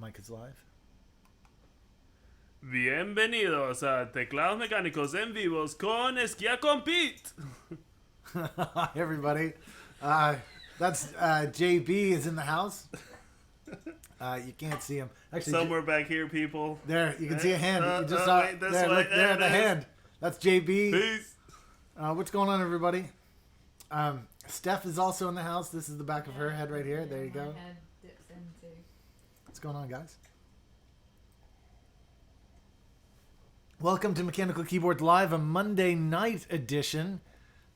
Mic is live. Bienvenidos a Teclados Mecánicos en Vivos con Esquia con Pete. Hi, everybody. That's JB is in the house. You can't see him. Actually, Somewhere back here, people. there, you can see a hand. You just saw wait, this there. way. Look there, the hand. That's JB. Peace. What's going on, everybody? Steph is also in the house. This is the back of her head right here. There you go. My head dips into. What's going on, guys? Welcome to Mechanical Keyboard Live, a Monday night edition.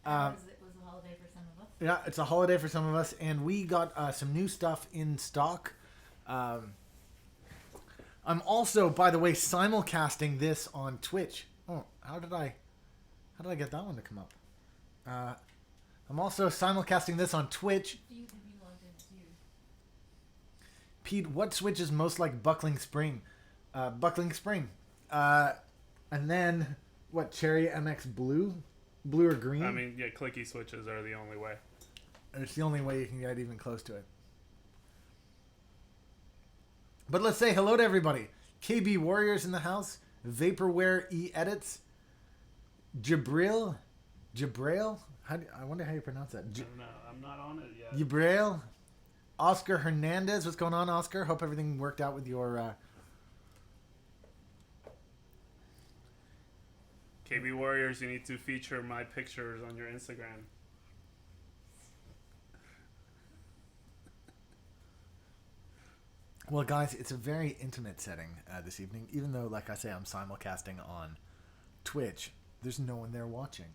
It was a holiday for some of us. Yeah, it's a holiday for some of us, and we got some new stuff in stock. I'm also, by the way, simulcasting this on Twitch. Oh, how did I get that one to come up? I'm also simulcasting this on Twitch. Have you logged into? Pete, what switch is most like buckling spring? Buckling spring. And then, what, Cherry MX Blue? Blue or green? I mean, yeah, clicky switches are the only way. It's the only way you can get even close to it. But let's say hello to everybody. KB Warriors in the house. Vaporware E-Edits. Jabril. I wonder how you pronounce that. I don't know. I'm not on it yet. Jabril. Oscar Hernandez. What's going on, Oscar? Hope everything worked out with your... KB Warriors, you need to feature my pictures on your Instagram. Well, guys, it's a very intimate setting this evening. Even though, like I say, I'm simulcasting on Twitch, there's no one there watching.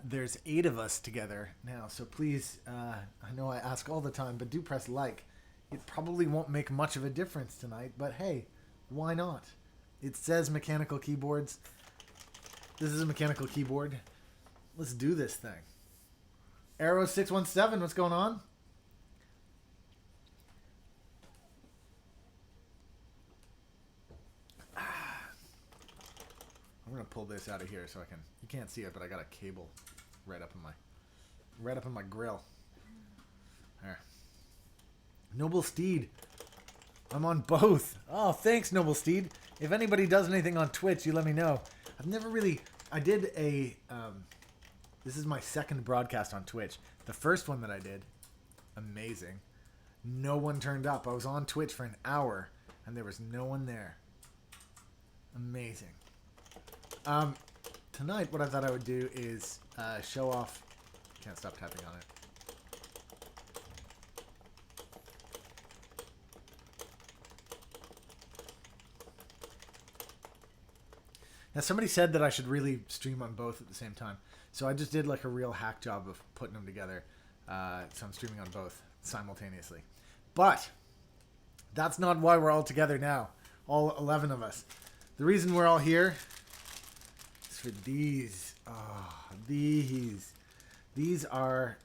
There's 8 of us together now, so please, I know I ask all the time, but do press like. It probably won't make much of a difference tonight, but hey, why not? It says Mechanical Keyboards. This is a mechanical keyboard. Let's do this thing. Arrow617, what's going on? I'm gonna pull this out of here so I can. You can't see it, but I got a cable right up in my grill. There. Noble Steed. I'm on both. Oh, thanks, Noble Steed. If anybody does anything on Twitch, you let me know. I've never really. I did a. This is my second broadcast on Twitch. The first one that I did, amazing. No one turned up. I was on Twitch for an hour, and there was no one there. Amazing. Tonight, what I thought I would do is show off. Can't stop tapping on it. Now, somebody said that I should really stream on both at the same time. So I just did like a real hack job of putting them together. So I'm streaming on both simultaneously. But that's not why we're all together now. All 11 of us. The reason we're all here is for these. Oh, these. These are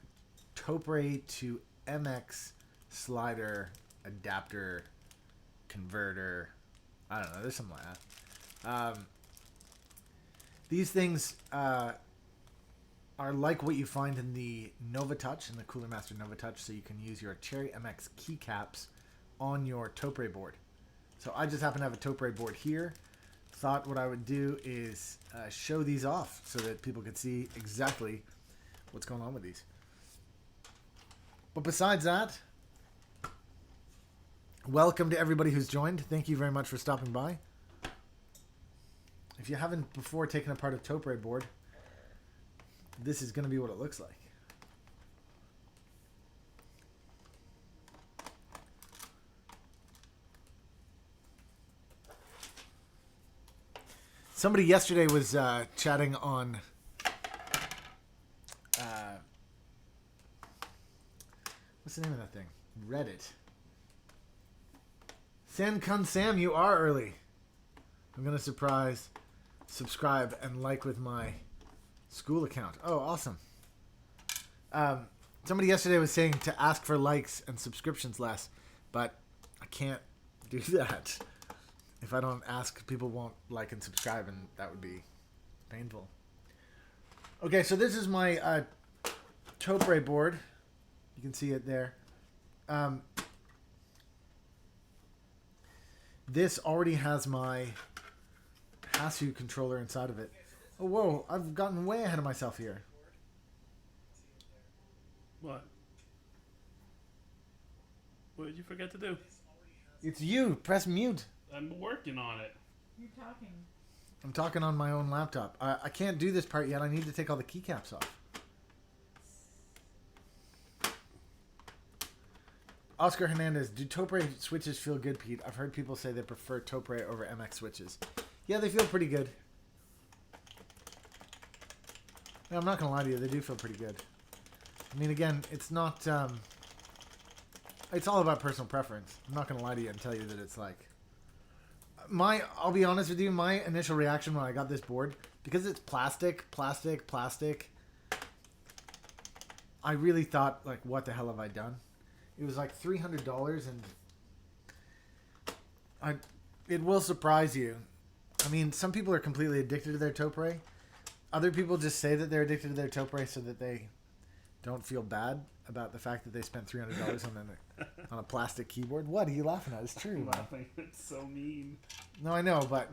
Topre to MX slider adapter converter. I don't know. There's something like that. These things are like what you find in the Nova Touch, in the Cooler Master Nova Touch, so you can use your Cherry MX keycaps on your Topre board. So I just happen to have a Topre board here. Thought what I would do is show these off so that people could see exactly what's going on with these. But besides that, welcome to everybody who's joined. Thank you very much for stopping by. If you haven't before taken apart a Topre board, this is going to be what it looks like. Somebody yesterday was chatting on what's the name of that thing? Reddit. Sankun Sam, you are early. I'm going to subscribe and like with my school account. Oh, awesome. Somebody yesterday was saying to ask for likes and subscriptions less, but I can't do that. If I don't ask, people won't like and subscribe, and that would be painful. Okay, so this is my Topre board. You can see it there. this already has my Hasu controller inside of it. Oh, whoa. I've gotten way ahead of myself here. What? What did you forget to do? It's you. Press mute. I'm working on it. You're talking. I'm talking on my own laptop. I can't do this part yet. I need to take all the keycaps off. Oscar Hernandez, do Topre switches feel good, Pete? I've heard people say they prefer Topre over MX switches. Yeah, they feel pretty good. Yeah, I'm not going to lie to you. They do feel pretty good. I mean, again, it's not... it's all about personal preference. I'm not going to lie to you and tell you that it's like... I'll be honest with you, my initial reaction when I got this board, because it's plastic, I really thought, like, what the hell have I done? It was like $300, and it will surprise you. I mean, some people are completely addicted to their Topre. Other people just say that they're addicted to their Topre so that they don't feel bad about the fact that they spent $300 on a plastic keyboard. What are you laughing at? It's true. I'm laughing. It's so mean. No, I know, but...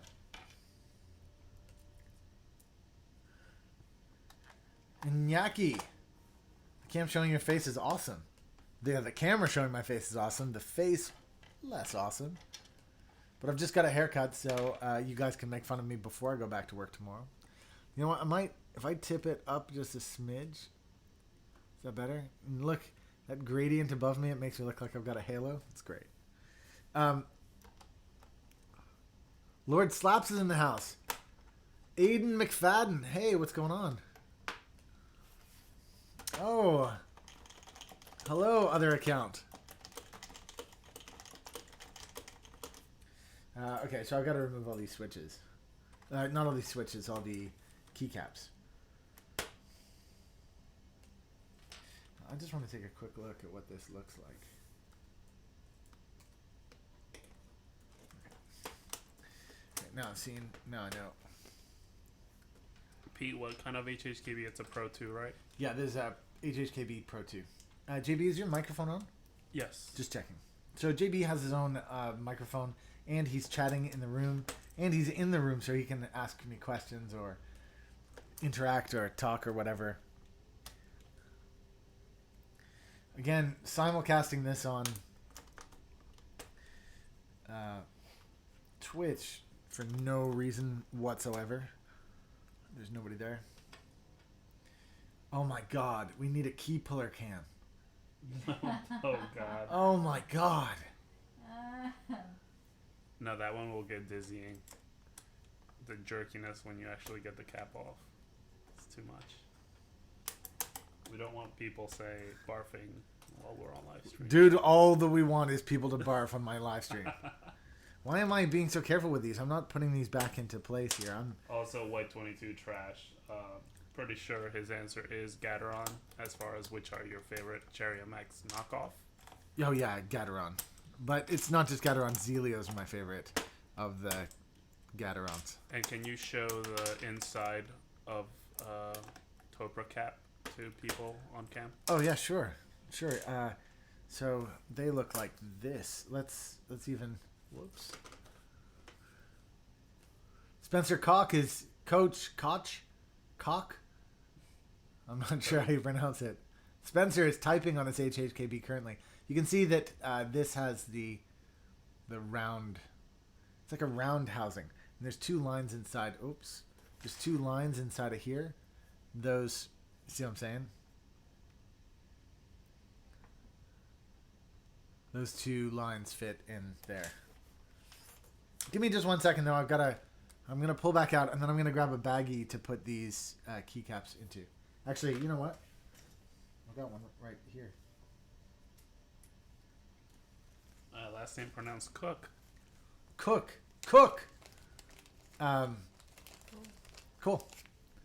Iñaki. The cam showing your face is awesome. The camera showing my face is awesome. The face, less awesome. But I've just got a haircut, so you guys can make fun of me before I go back to work tomorrow. You know what? I might, if I tip it up just a smidge. Is that better? And look, that gradient above me, it makes me look like I've got a halo. It's great. Lord Slaps is in the house. Aiden McFadden. Hey, what's going on? Oh. Hello, other account. Okay, so I've got to remove all these switches. Not all these switches, all the keycaps. I just want to take a quick look at what this looks like. Okay, now I've seen. Now I know. Pete, what kind of HHKB? It's a Pro 2, right? Yeah, there's a HHKB Pro 2. JB, is your microphone on? Yes. Just checking. So JB has his own microphone, and he's chatting in the room, and he's in the room so he can ask me questions or interact or talk or whatever. Again, simulcasting this on Twitch for no reason whatsoever. There's nobody there. Oh my god, we need a key puller cam. Oh, God. Oh my god. No, that one will get dizzying. The jerkiness when you actually get the cap off. It's too much. We don't want people, say, barfing while we're on live stream. Dude, all that we want is people to barf on my live stream. Why am I being so careful with these? I'm not putting these back into place here. Also, White 22 Trash. Pretty sure his answer is Gateron, as far as which are your favorite Cherry MX knockoff. Oh yeah, Gateron. But it's not just Gateron. Zelio's my favorite of the Gaterons. And can you show the inside of Topre cap to people on cam? Oh yeah, sure. So they look like this. Let's even... Whoops. Spencer Koch is Coach? I'm not sure how you pronounce it. Spencer is typing on his HHKB currently. You can see that this has the round... It's like a round housing. And there's two lines inside. Oops. There's two lines inside of here. Those... See what I'm saying? Those two lines fit in there. Give me just 1 second, though. I'm going to pull back out, and then I'm going to grab a baggie to put these keycaps into. Actually, you know what? I've got one right here. Last name pronounced Cook. Cook. Cool.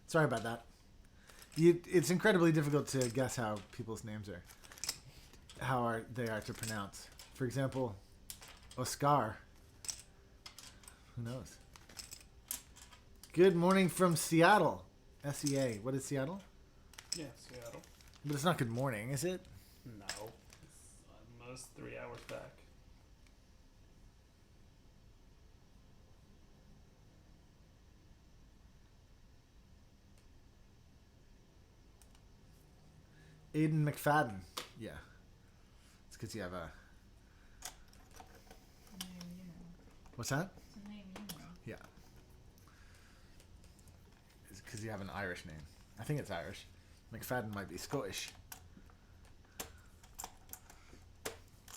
Sorry about that. It's incredibly difficult to guess how people's names are. They are to pronounce. For example, Oscar. Who knows? Good morning from Seattle. SEA. What is Seattle? Yeah, Seattle. But it's not good morning, is it? No. It's almost 3 hours back. Aiden McFadden. Yeah. It's because you have a... It's a name you know. What's that? It's a name you know. Yeah. It's because you have an Irish name. I think it's Irish. McFadden might be Scottish.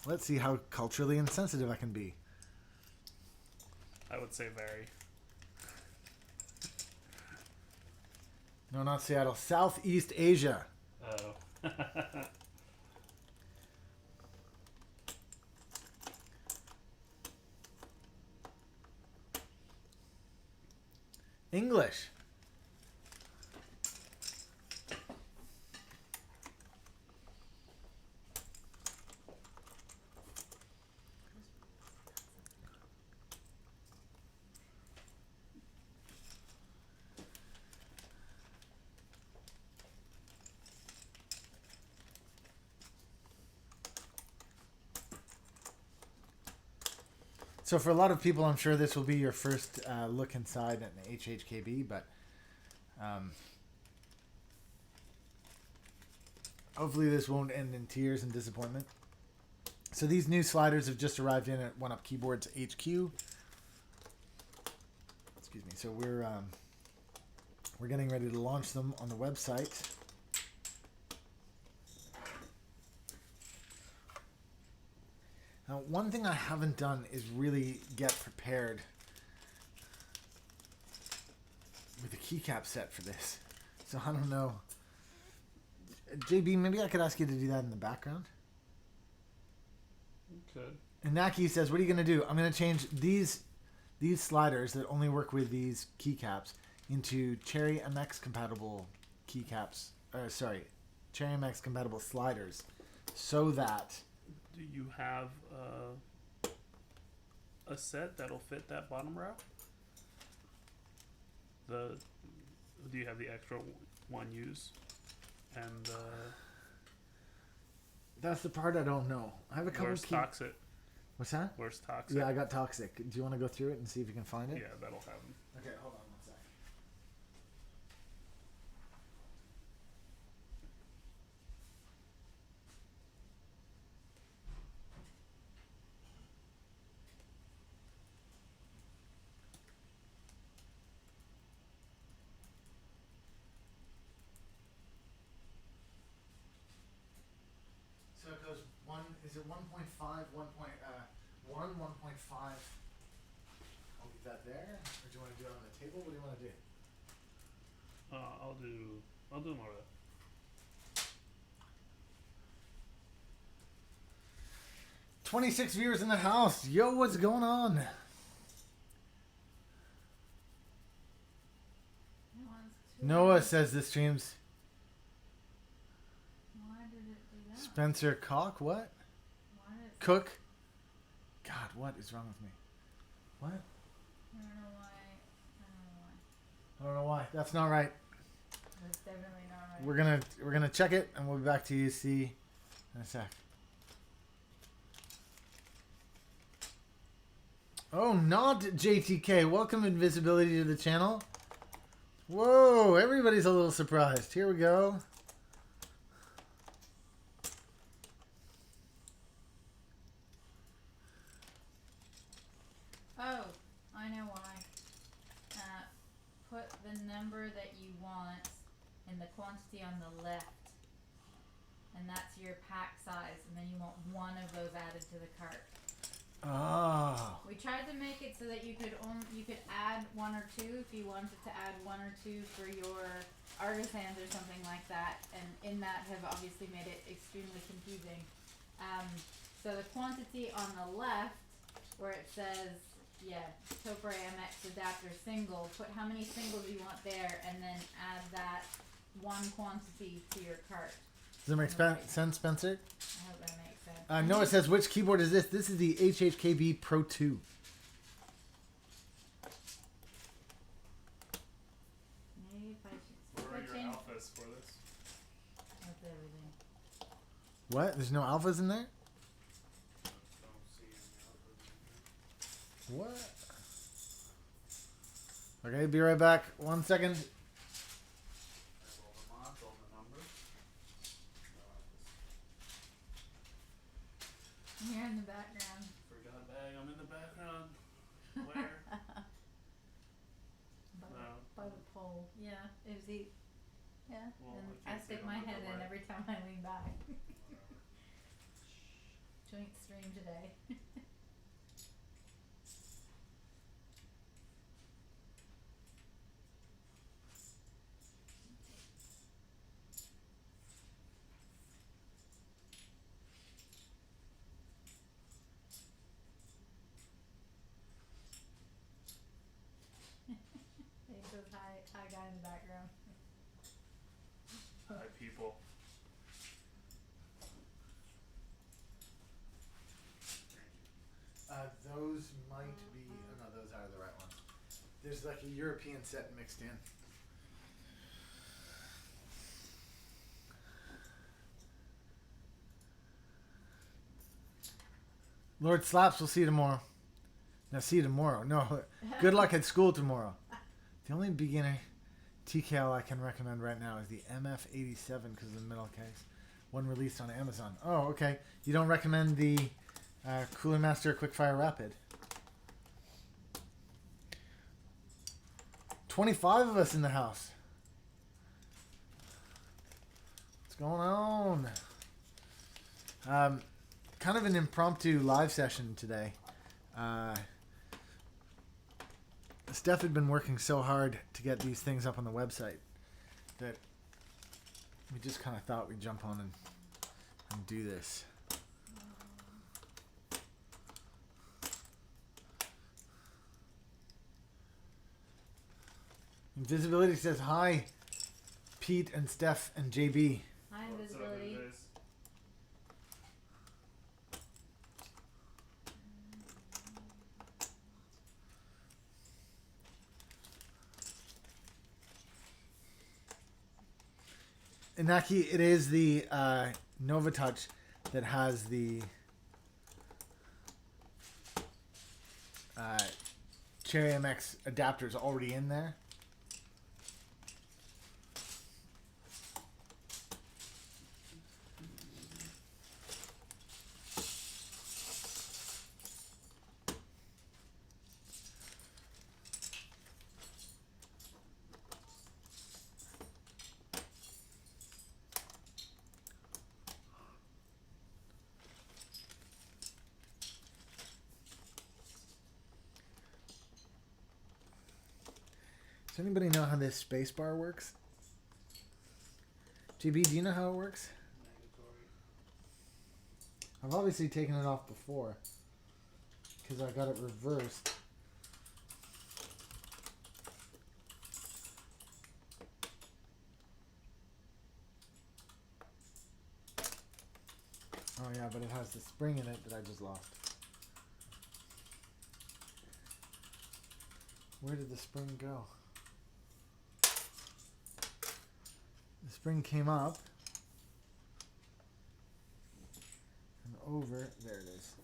Let's see how culturally insensitive I can be. I would say very. No, not Seattle. Southeast Asia. Oh. English. So for a lot of people, I'm sure this will be your first look inside an HHKB, but hopefully this won't end in tears and disappointment. So these new sliders have just arrived in at 1UP Keyboards HQ. Excuse me. So we're getting ready to launch them on the website. Now, one thing I haven't done is really get prepared with a keycap set for this. So I don't know. JB, maybe I could ask you to do that in the background. You could. And Naki says, what are you going to do? I'm going to change these sliders that only work with these keycaps into Cherry MX compatible keycaps. Cherry MX compatible sliders so that... Do you have a set that'll fit that bottom row? Do you have the extra one use? And that's the part I don't know. I have a couple. Where's Toxic? What's that? Where's Toxic? Yeah, I got Toxic. Do you want to go through it and see if you can find it? Yeah, that'll have them. Okay, hold on one sec. So it goes one. Is it 1.5, 1.1, 1.5? I'll leave that there. Or do you want to do it on the table? What do you want to do? I'll do more of that. 26 viewers in the house. Yo, what's going on? Noah says this stream's Why did it do that? Spencer Cock. What? Why did it... Cook? God, what is wrong with me? What? I don't know why. I don't know why. That's not right. That's definitely not right. We're gonna check it and we'll be back to you. See in a sec. Oh, not JTK. Welcome Invisibility to the channel. Whoa, everybody's a little surprised. Here we go. Oh, I know why. Put the number that you want and the quantity on the left. And that's your pack size. And then you want one of those added to the cart. Oh. We tried to make it so that you could add one or two if you wanted to add one or two for your artisans or something like that, and in that have obviously made it extremely confusing. So the quantity on the left, where it says, Topre MX adapter single, put how many singles you want there, and then add that one quantity to your cart. Does it make sense, Spencer? I hope that makes sense. Noah says, which keyboard is this? This is the HHKB Pro 2. Maybe if I Where are should your change alphas for this? that's everything. What? There's no alphas in there? Don't see any alphas in here. What? Okay, be right back. 1 second. I have all the mods, all the numbers. No Is he? Yeah. Well, and I I can't see stick it my on the head in delay. every time I lean back. Joint stream today. He says hi guy in the background. Hi, people. Those might be. Oh no, those are the right ones. There's like a European set mixed in. Lord Slaps, we'll see you tomorrow. Now, see you tomorrow. No, good luck at school tomorrow. The only beginner TKL I can recommend right now is the MF87 because of the middle case. One released on Amazon. Oh, okay. You don't recommend the Cooler Master Quickfire Rapid? 25 of us in the house. What's going on? Kind of an impromptu live session today. Steph had been working so hard to get these things up on the website that we just kind of thought we'd jump on and do this. Invisibility says hi, Pete and Steph and JB. Hi, What's up, invisibility. Invis? Inaki, it is the Nova Touch that has the Cherry MX adapters already in there. Does anybody know how this space bar works? GB, do you know how it works? Negatory. I've obviously taken it off before because I got it reversed. Oh yeah, but it has the spring in it that I just lost. Where did the spring go? The spring came up and over. There it is.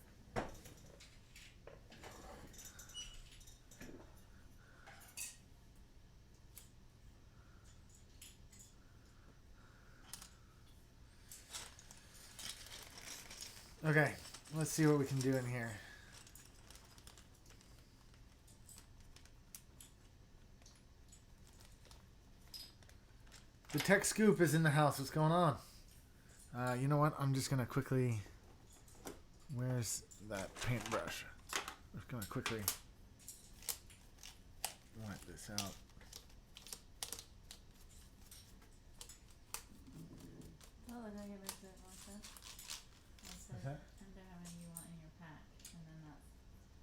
Okay, let's see what we can do in here. The tech scoop is in the house. What's going on? You know what? I'm just gonna quickly. Where's that paintbrush? I'm just gonna quickly wipe this out. Oh, look, I get it one set. What's that? Enter how many you want in your pack, and then that's.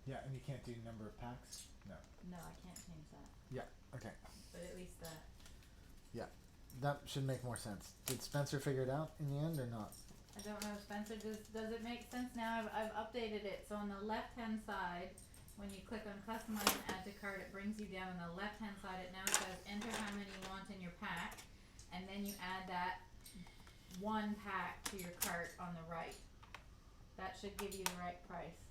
Yeah, and you can't do number of packs? No. No, I can't change that. Yeah, okay. But at least that. Yeah, that should make more sense. Did Spencer figure it out in the end or not? I don't know, Spencer. Does it make sense now? I've updated it. So on the left hand side, when you click on customize and add to cart, it brings you down. On the left hand side, it now says enter how many you want in your pack, and then you add that one pack to your cart on the right. That should give you the right price.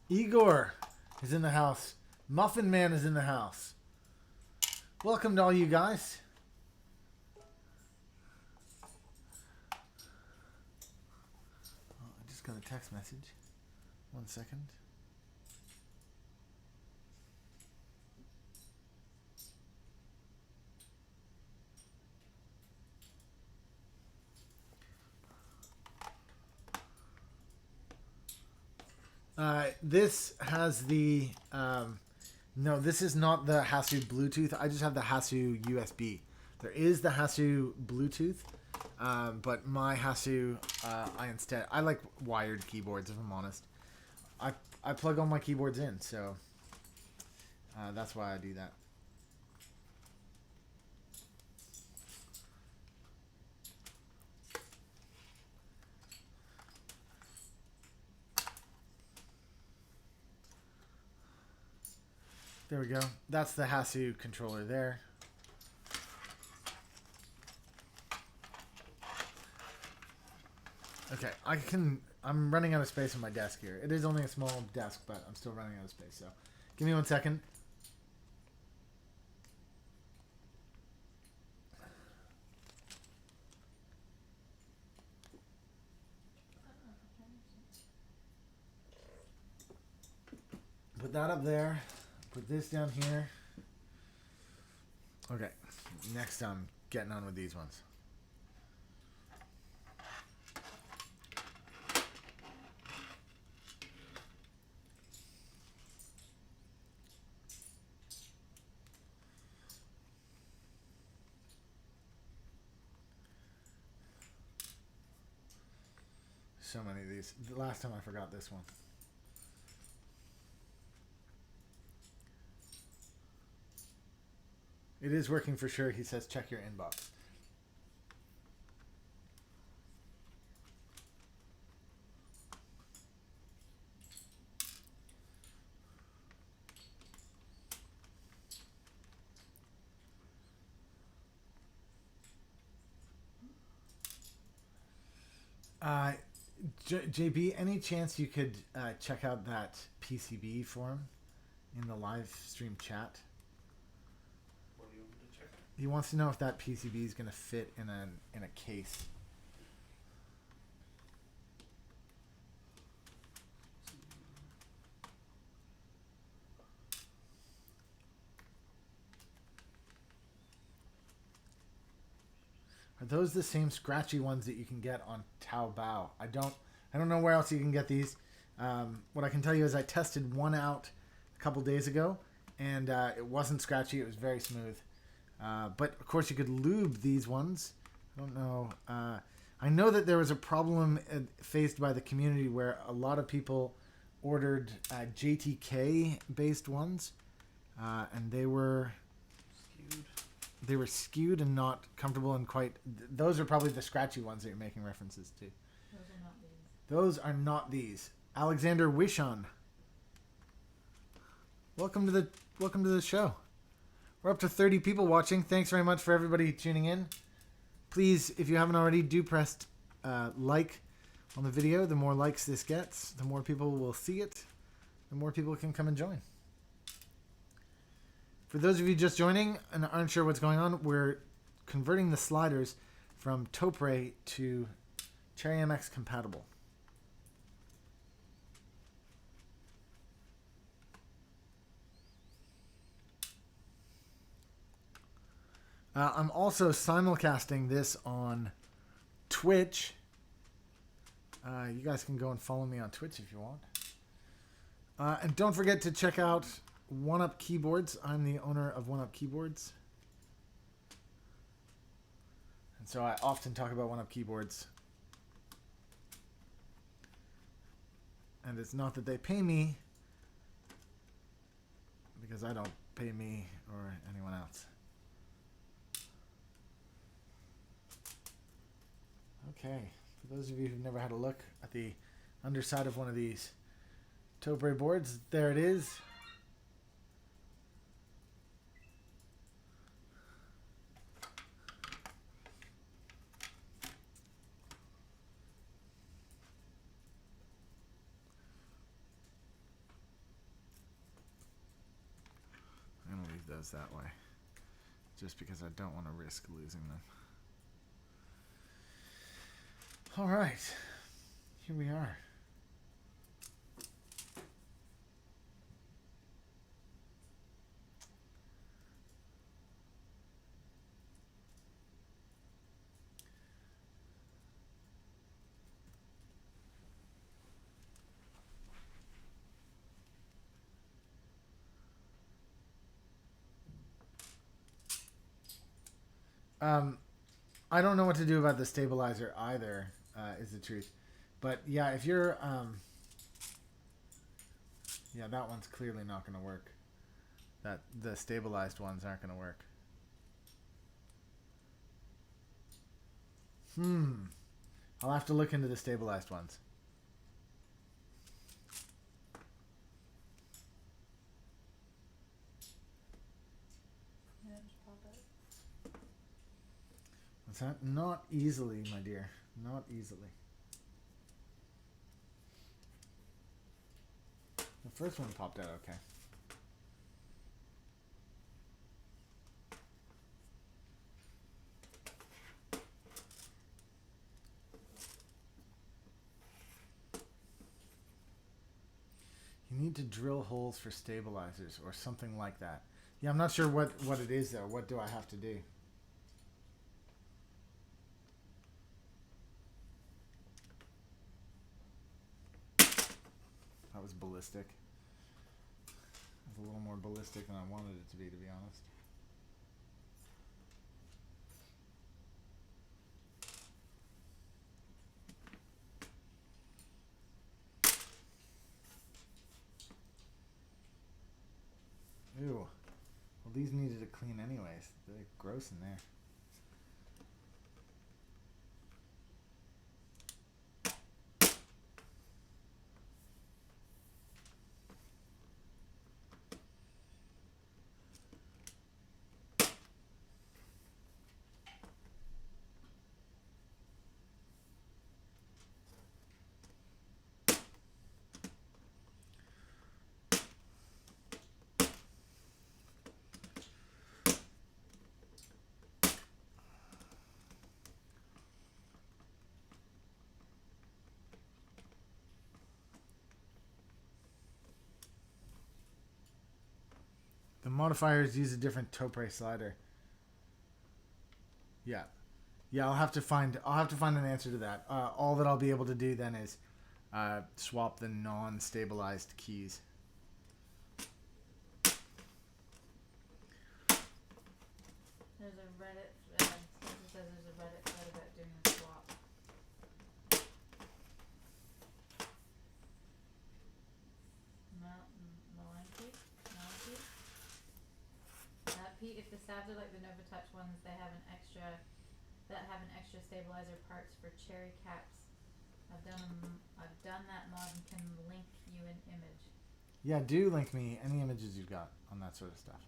Igor is in the house. Muffin Man is in the house. Welcome to all you guys. Oh, I just got a text message. 1 second. This has the no. This is not the Hasu Bluetooth. I just have the Hasu USB. There is the Hasu Bluetooth, but my Hasu, I like wired keyboards. If I'm honest, I plug all my keyboards in, so that's why I do that. There we go. That's the Hasu controller there. Okay, I'm running out of space on my desk here. It is only a small desk, but I'm still running out of space, so give me 1 second. Put that up there. Put this down here. Okay, next I'm getting on with these ones. So many of these. The last time I forgot this one. It is working for sure. He says check your inbox. JB, any chance you could check out that PCB forum in the live stream chat? What do you want me to check? He wants to know if that PCB is going to fit in a case. Are those the same scratchy ones that you can get on Taobao? I don't know where else you can get these. What I can tell you is I tested one out a couple days ago, and it wasn't scratchy. It was very smooth. But of course, you could lube these ones. I don't know. I know that there was a problem faced by the community where a lot of people ordered JTK based ones, and they were skewed and not comfortable and quite. Those are probably the scratchy ones that you're making references to. Those are not these. Those are not these. Alexander Wishon. Welcome to the show. We're up to 30 people watching. Thanks very much for everybody tuning in. Please, if you haven't already, do press like on the video. The more likes this gets, the more people will see it, the more people can come and join. For those of you just joining and aren't sure what's going on, we're converting the sliders from Topre to Cherry MX compatible. I'm also simulcasting this on Twitch. You guys can go and follow me on Twitch if you want. And don't forget to check out One Up Keyboards. I'm the owner of One Up Keyboards. And so I often talk about One Up Keyboards. And it's not that they pay me, because I don't pay me or anyone else. Okay, for those of you who've never had a look at the underside of one of these Topre boards, there it is. I'm going to leave those that way, just because I don't want to risk losing them. All right, here we are. I don't know what to do about the stabilizer either, is the truth. But yeah, if you're, yeah, that one's clearly not going to work. The stabilized ones aren't going to work. I'll have to look into the stabilized ones. Yeah, just pop it. What's that? Not easily, my dear. Not easily. The first one popped out okay. You need to drill holes for stabilizers or something like that. Yeah, I'm not sure what it is though. What do I have to do? That was ballistic. It was a little more ballistic than I wanted it to be honest. Ew. Well, these needed to clean anyways. They're gross in there. The modifiers use a different Topre slider. Yeah. Yeah, I'll have to find an answer to that. All that I'll be able to do then is swap the non-stabilized keys. There's a Reddit. Spencer says there's a Reddit thread about doing a swap. Malenki. Pete, if the stabs are like the Nova Touch ones, they have an extra stabilizer parts for cherry caps. I've done that mod and can link you an image. Yeah, do link me any images you've got on that sort of stuff.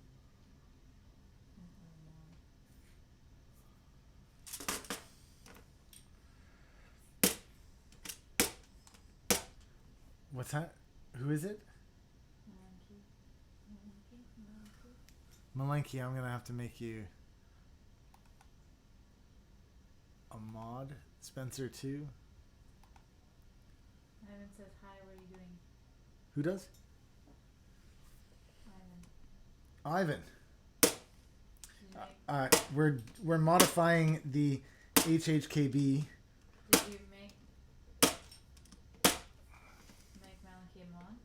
What's that? Who is it? Malenki, I'm gonna have to make you a mod. Spencer too. Ivan says hi. What are you doing? Who does? Ivan. Ivan. We're modifying the HHKB. Did you make Malenki a mod?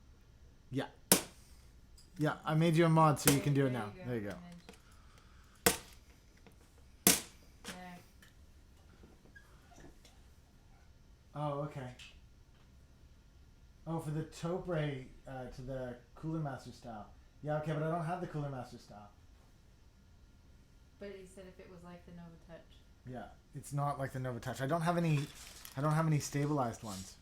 Yeah. Yeah, I made you a mod so you can do it now. There you go. There. Oh, okay. Oh, for the Topre, to the Cooler Master style. Yeah, okay, but I don't have the Cooler Master style. But he said if it was like the Nova Touch. Yeah, it's not like the Nova Touch. I don't have any stabilized ones.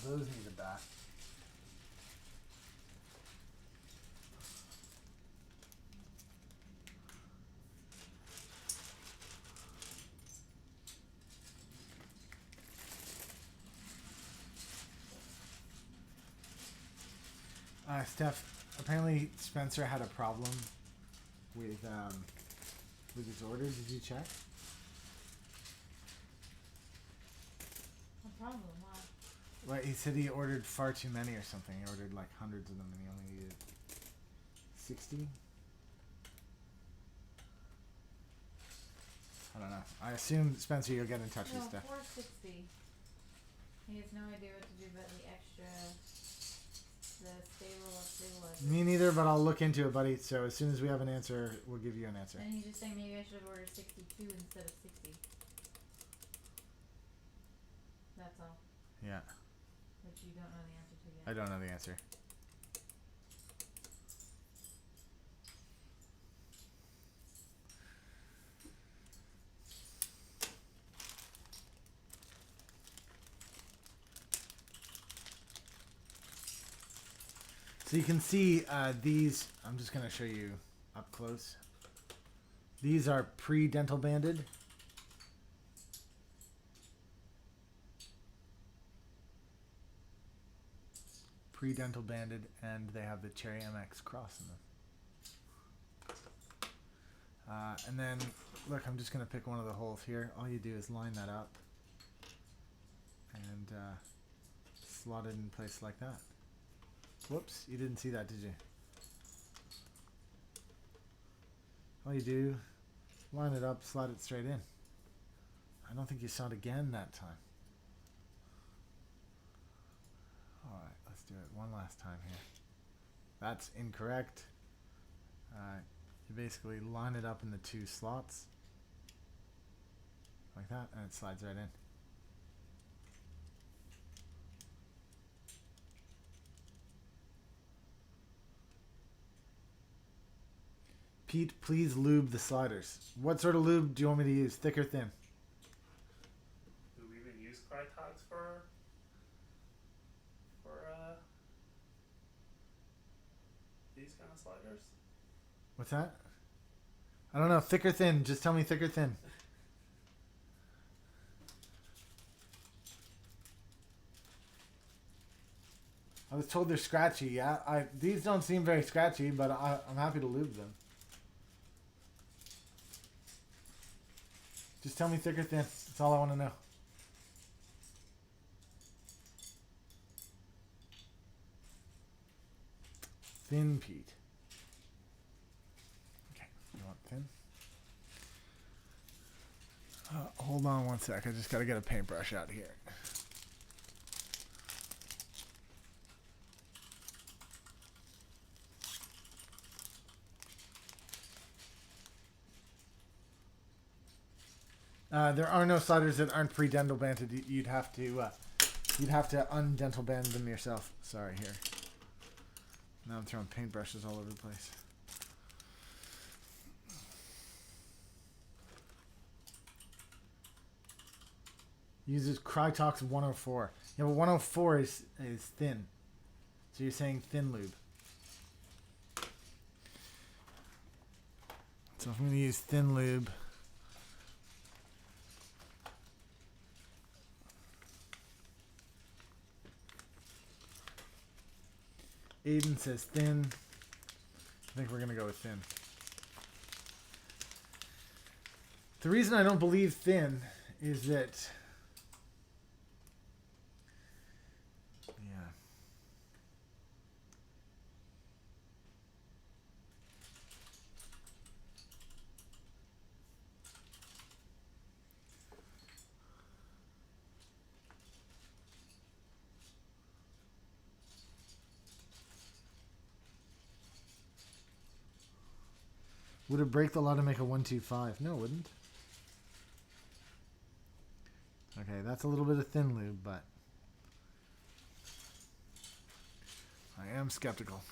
those need a bath. Steph, apparently Spencer had a problem with his order. Did you check? No problem. Why? Well, he said he ordered far too many or something. He ordered like hundreds of them and he only needed 60. I don't know. I assume, Spencer, you'll get in touch with No, Steph. 460. He has no idea what to do about the extra, the stabilizer. Me neither, but I'll look into it, buddy. So as soon as we have an answer, we'll give you an answer. And he's just saying maybe I should have ordered 62 instead of 60. That's all. Yeah, Which you don't know the answer to yet. I don't know the answer. So you can see these, I'm just going to show you up close. These are pre-dental banded. Pre-dental banded, and they have the Cherry MX cross in them. And then, look, I'm just going to pick one of the holes here. All you do is line that up and slot it in place like that. Whoops, you didn't see that, did you? All you do, line it up, slide it straight in. I don't think you saw it again that time. Alright, let's do it one last time here. That's incorrect. You basically line it up in the two slots. Like that, and it slides right in. Pete, please lube the sliders. What sort of lube do you want me to use? Thick or thin? Do we even use Crytox for these kind of sliders? What's that? I don't know. Thick or thin? Just tell me thick or thin. I was told they're scratchy. Yeah, these don't seem very scratchy, but I'm happy to lube them. Just tell me thick or thin. That's all I want to know. Thin, Pete. Okay, you want thin? Hold on one sec. I just got to get a paintbrush out here. There are no sliders that aren't pre-dental banded. You'd have to undental band them yourself. Sorry, here. Now I'm throwing paintbrushes all over the place. Uses Crytox 104. Yeah, but 104 is thin. So you're saying thin lube. So if I'm going to use thin lube. Aiden says thin. I think we're going to go with thin. The reason I don't believe thin is that... Yeah. Would it break the law to make a 125? No, it wouldn't. Okay, that's a little bit of thin lube, but I am skeptical.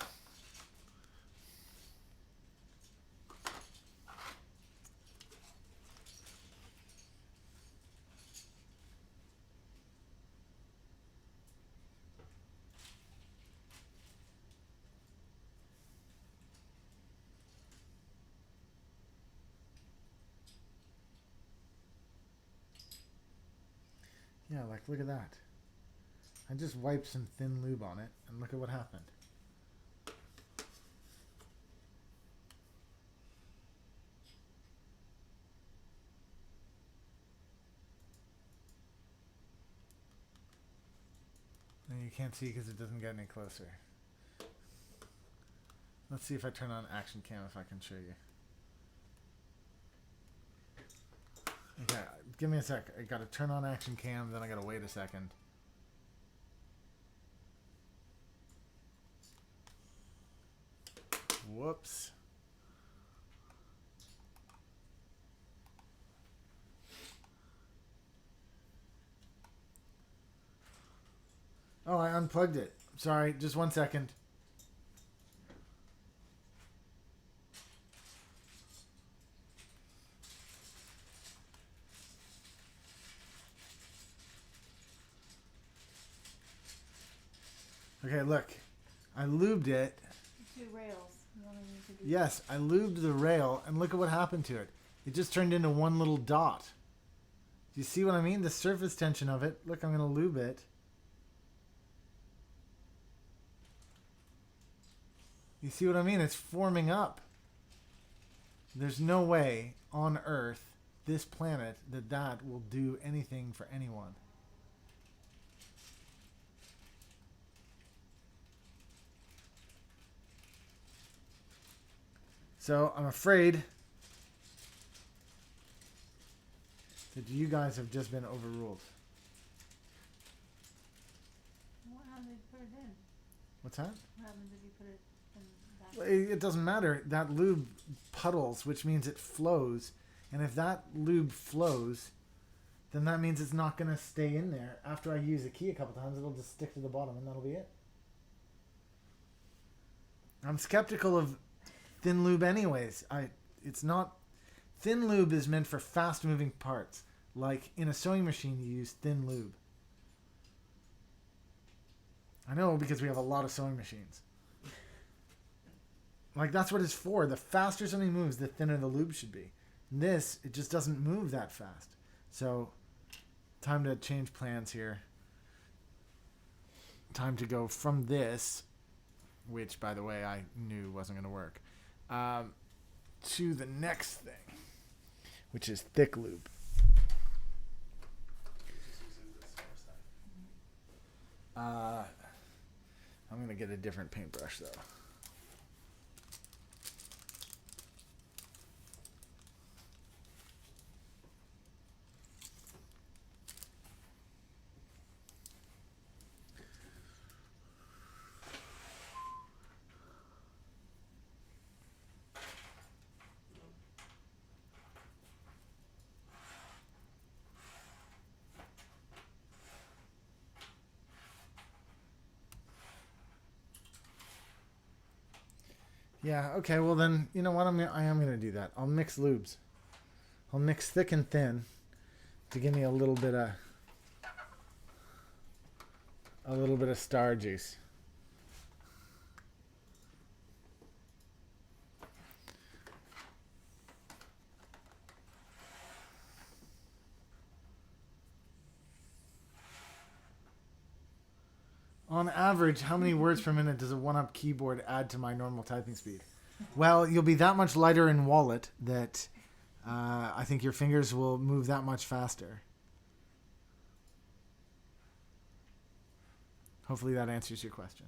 Yeah, like look at that. I just wiped some thin lube on it, and look at what happened. And you can't see because it doesn't get any closer. Let's see if I turn on action cam if I can show you. Okay, give me a sec. I gotta turn on action cam, then I gotta wait a second. Whoops. Oh, I unplugged it. Sorry, just 1 second. Okay, look. I lubed it. 2 rails. You only need to do Yes, I lubed the rail, and look at what happened to it. It just turned into one little dot. Do you see what I mean? The surface tension of it. Look, I'm going to lube it. You see what I mean? It's forming up. There's no way on Earth, this planet, that will do anything for anyone. So I'm afraid that you guys have just been overruled. What happened if you put it in? What's that? What happens if you put it in that? It doesn't matter. That lube puddles, which means it flows. And if that lube flows, then that means it's not going to stay in there. After I use the key a couple times, it'll just stick to the bottom, and that'll be it. I'm skeptical of thin lube anyways. It's not... Thin lube is meant for fast-moving parts. Like in a sewing machine, you use thin lube. I know, because we have a lot of sewing machines. Like, that's what it's for. The faster something moves, the thinner the lube should be. This, it just doesn't move that fast. So, time to change plans here. Time to go from this, which, by the way, I knew wasn't going to work, to the next thing, which is thick lube. I'm going to get a different paintbrush, though. Yeah, okay, well then, you know what, I am going to do that. I'll mix lubes. I'll mix thick and thin to give me a little bit of star juice. On average, how many words per minute does a 1-up keyboard add to my normal typing speed? Well, you'll be that much lighter in wallet that I think your fingers will move that much faster. Hopefully that answers your question.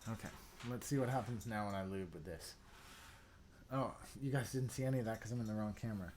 Okay, let's see what happens now when I lube with this. Oh, you guys didn't see any of that because I'm in the wrong camera.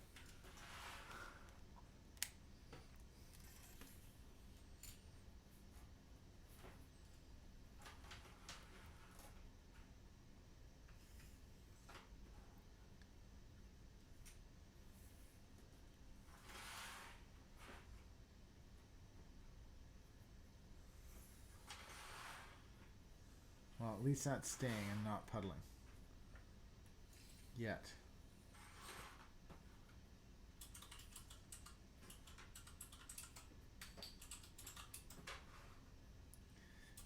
least that's staying and not puddling. Yet.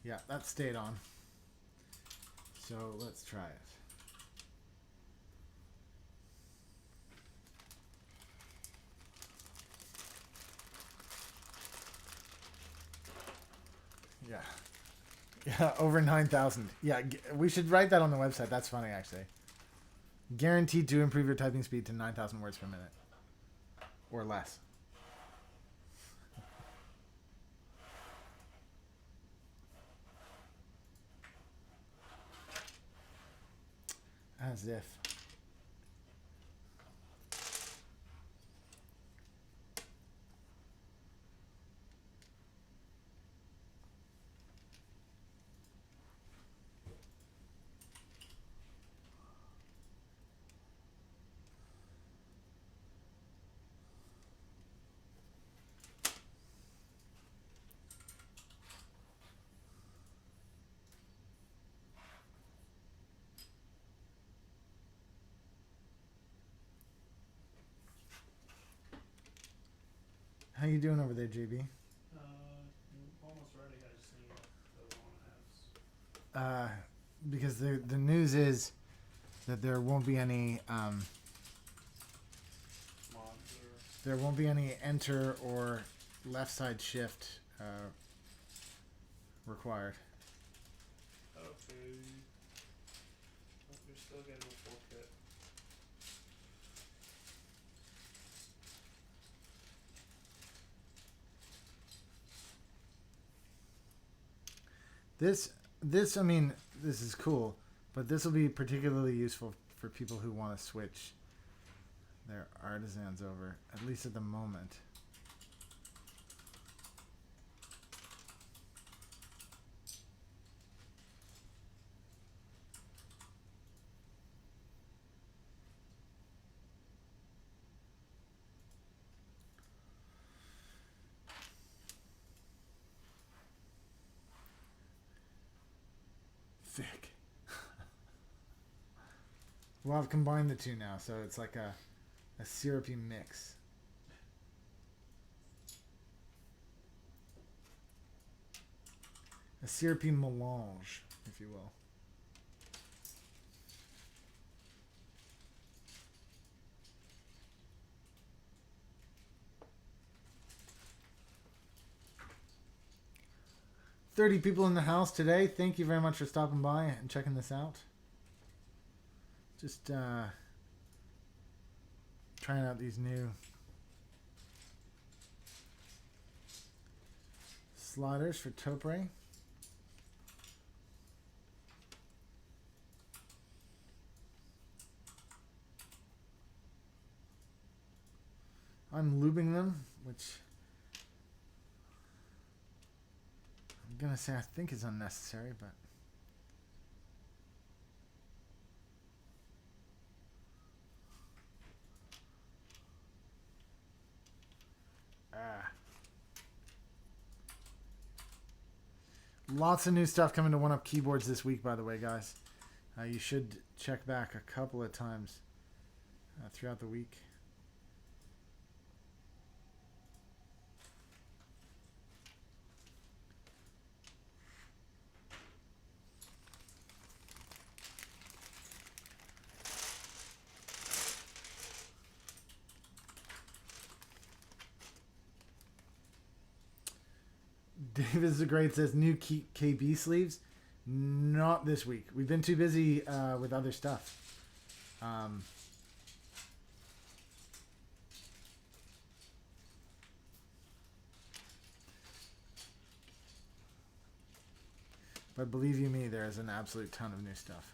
Yeah, that stayed on. So let's try it. Yeah. Yeah, over 9,000. Yeah, we should write that on the website. That's funny, actually. Guaranteed to improve your typing speed to 9,000 words per minute. Or less. As if. How you doing over there, JB? Almost ready. I just need the one halves. Because the news is that there won't be any there won't be any enter or left side shift required. Okay. But you're still getting a full kit. This I mean, this is cool, but this will be particularly useful for people who want to switch their artisans over, at least at the moment. Thick. Well, I've combined the two now, so it's like a syrupy mix. A syrupy melange, if you will. "30 people in the house today. Thank you very much for stopping by and checking this out. Just trying out these new sliders for Topre. I'm lubing them, which I'm gonna say I think is unnecessary, but lots of new stuff coming to One-Up keyboards this week, by the way, guys. You should check back a couple of times throughout the week. David the Great says new KB sleeves. Not this week. We've been too busy with other stuff. But believe you me, there is an absolute ton of new stuff.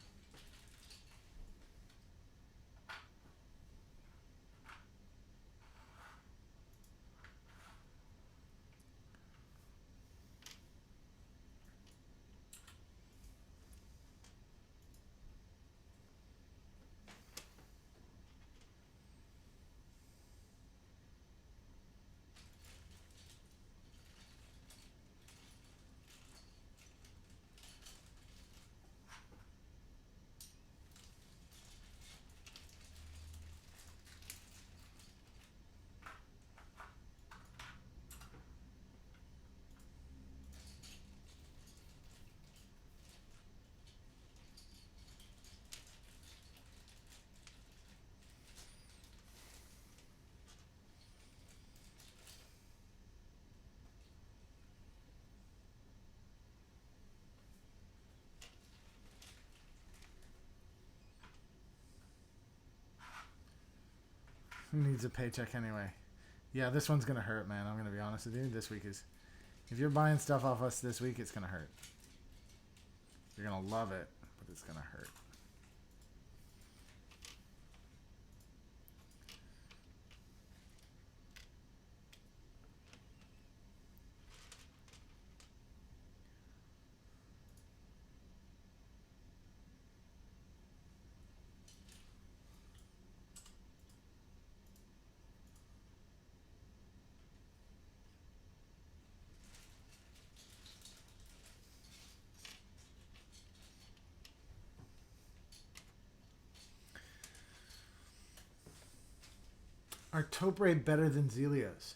Who needs a paycheck anyway? Yeah, this one's gonna hurt, man. I'm gonna be honest with you. This week is... If you're buying stuff off us this week, it's gonna hurt. You're gonna love it, but it's gonna hurt. Are Topre better than Zelios?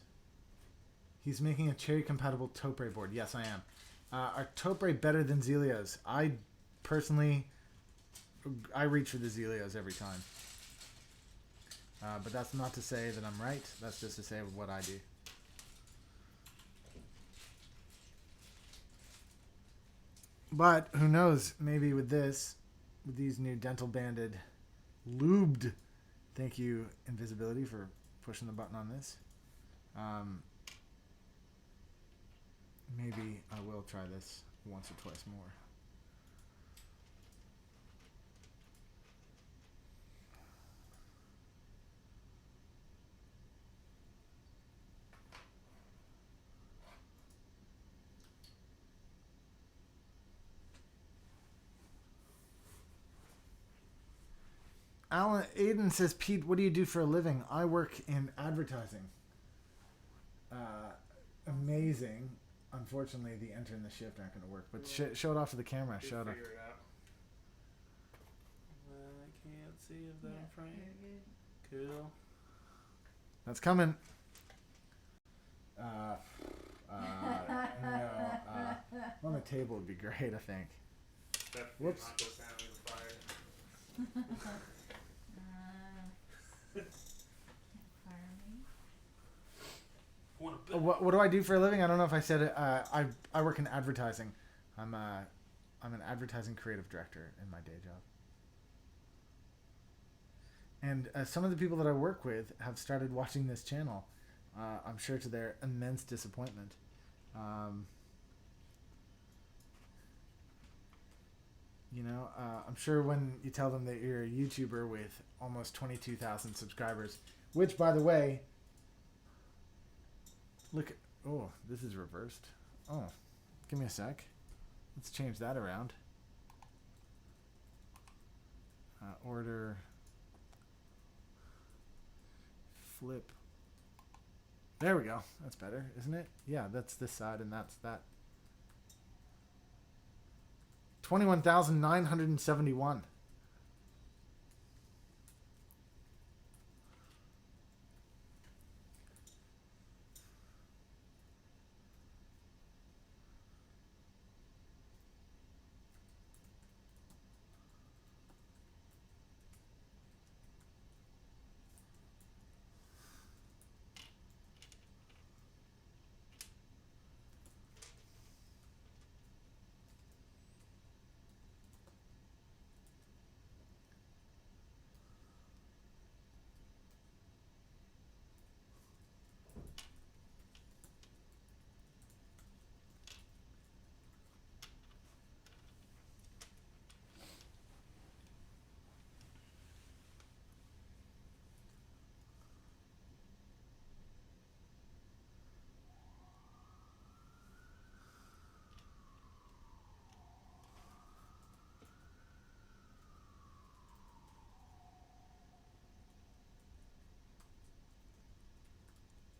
He's making a cherry-compatible Topre board. Yes, I am. Are Topre better than Zelios? I personally, I reach for the Zelios every time. But that's not to say that I'm right. That's just to say what I do. But who knows? Maybe with this, with these new dental banded, lubed. Thank you, Invisibility, for pushing the button on this. Maybe I will try this once or twice more. Alan Aiden says, Pete, what do you do for a living? I work in advertising. Amazing. Unfortunately, the enter and the shift aren't going to work. But show it off to the camera. Show it off. Figure it out. I can't see if that in frame. Cool. That's coming. On the table would be great, I think. Definitely Whoops. not the sound of fire. What do I do for a living? I don't know if I said it. I work in advertising. I'm an advertising creative director in my day job. And some of the people that I work with have started watching this channel. I'm sure to their immense disappointment. I'm sure when you tell them that you're a YouTuber with almost 22,000 subscribers, which, by the way, look, oh, this is reversed. Oh, give me a sec. Let's change that around. Order, flip. There we go. That's better, isn't it? Yeah, that's this side and that's that. 21,971.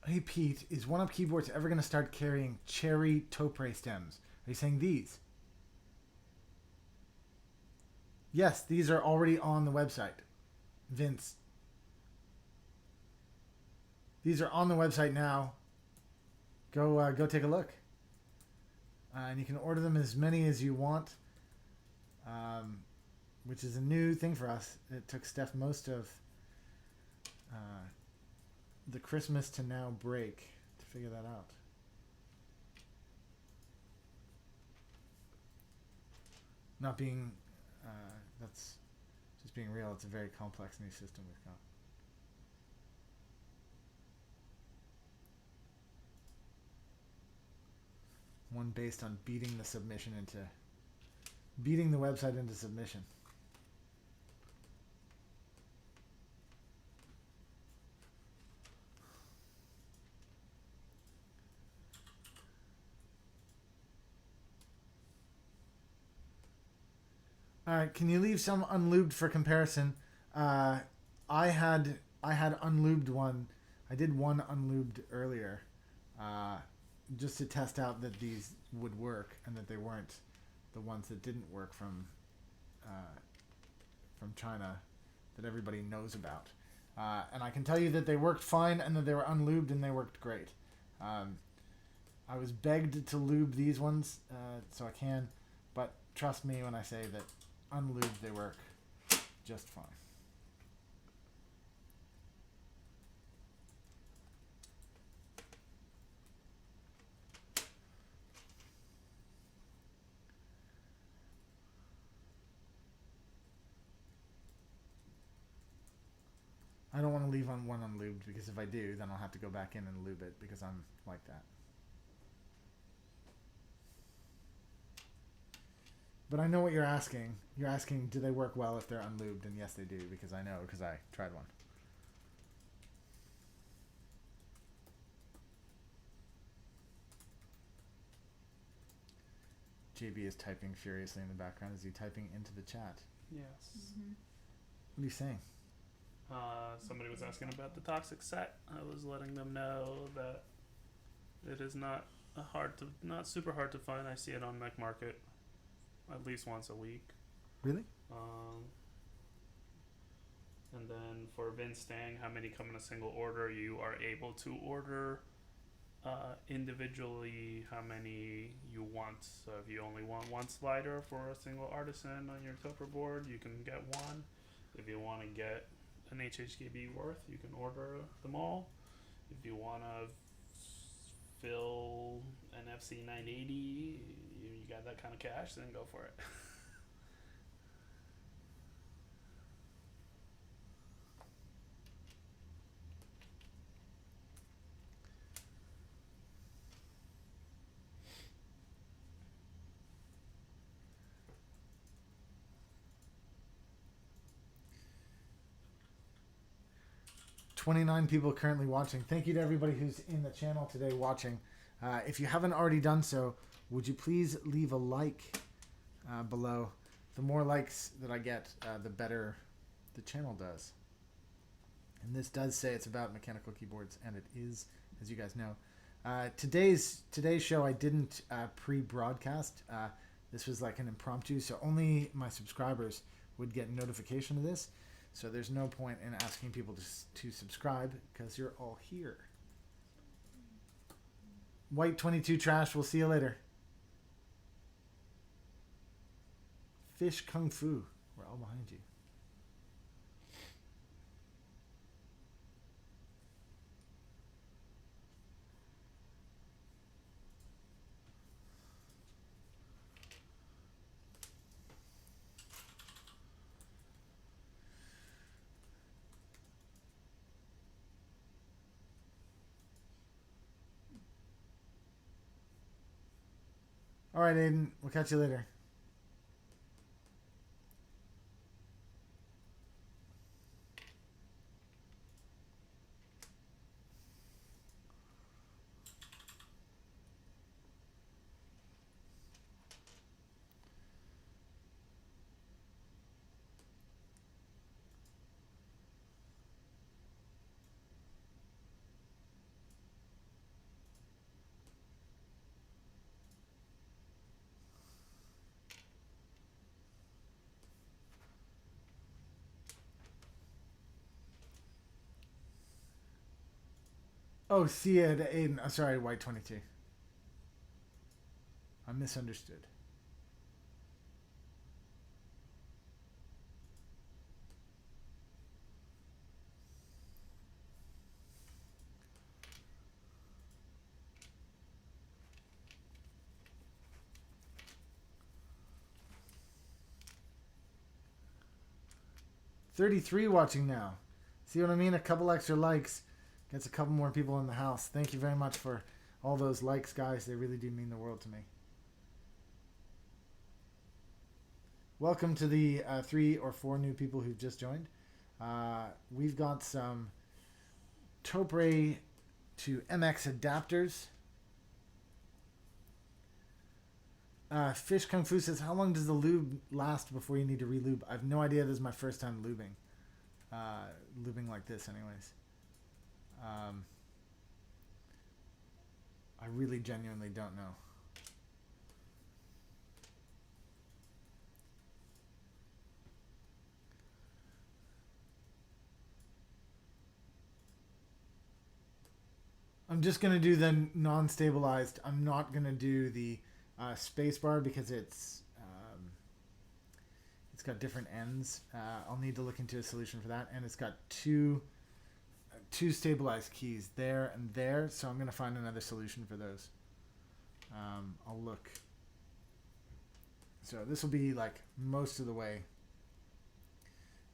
Hey Pete, is One Up Keyboards ever going to start carrying cherry Topre stems? Are you saying these? Yes, these are already on the website. Vince. These are on the website now. Go take a look. And you can order them as many as you want, which is a new thing for us. It took Steph most of the Christmas to now break to figure that out. Not being, that's just being real. It's a very complex new system we've got. One based on beating the website into submission. All right, can you leave some unlubed for comparison? I had unlubed one. I did one unlubed earlier, just to test out that these would work and that they weren't the ones that didn't work from China that everybody knows about. And I can tell you that they worked fine and that they were unlubed and they worked great. I was begged to lube these ones, so I can, but trust me when I say that unlubed they work just fine. I don't want to leave on one unlubed because if I do, then I'll have to go back in and lube it because I'm like that. But I know what you're asking. You're asking, do they work well if they're unlubed? And yes, they do, because I know, because I tried one. JB is typing furiously in the background. Is he typing into the chat? Yes. Mm-hmm. What are you saying? Somebody was asking about the toxic set. I was letting them know that it is not super hard to find. I see it on Mech Market at least once a week. Really? And then for Vince Stang, how many come in a single order? You are able to order individually how many you want. So if you only want one slider for a single artisan on your Topre board, you can get one. If you want to get an HHKB worth, you can order them all. If you want to fill an FC 980, you got that kind of cash, then go for it. 29 people currently watching. Thank you to everybody who's in the channel today watching. If you haven't already done so, would you please leave a like below? The more likes that I get, the better the channel does. And this does say it's about mechanical keyboards, and it is, as you guys know. Today's show I didn't pre-broadcast. This was like an impromptu, so only my subscribers would get notification of this. So there's no point in asking people to subscribe because you're all here. White 22 trash, we'll see you later. Fish Kung Fu, we're all behind you. All right, Aiden. We'll catch you later. Oh, see ya, Aiden. I'm sorry, White 22. I misunderstood. $33 watching now. See what I mean? A couple extra likes gets a couple more people in the house. Thank you very much for all those likes, guys. They really do mean the world to me. Welcome to the 3 or 4 new people who've just joined. We've got some Topre to MX adapters. Fish Kung Fu says, how long does the lube last before you need to re-lube? I have no idea. This is my first time lubing. Lubing like this anyways. I really genuinely don't know. I'm just going to do the non-stabilized. I'm not going to do the spacebar because it's got different ends. I'll need to look into a solution for that. And it's got two stabilized keys there and there. So I'm going to find another solution for those. I'll look. So this will be like most of the way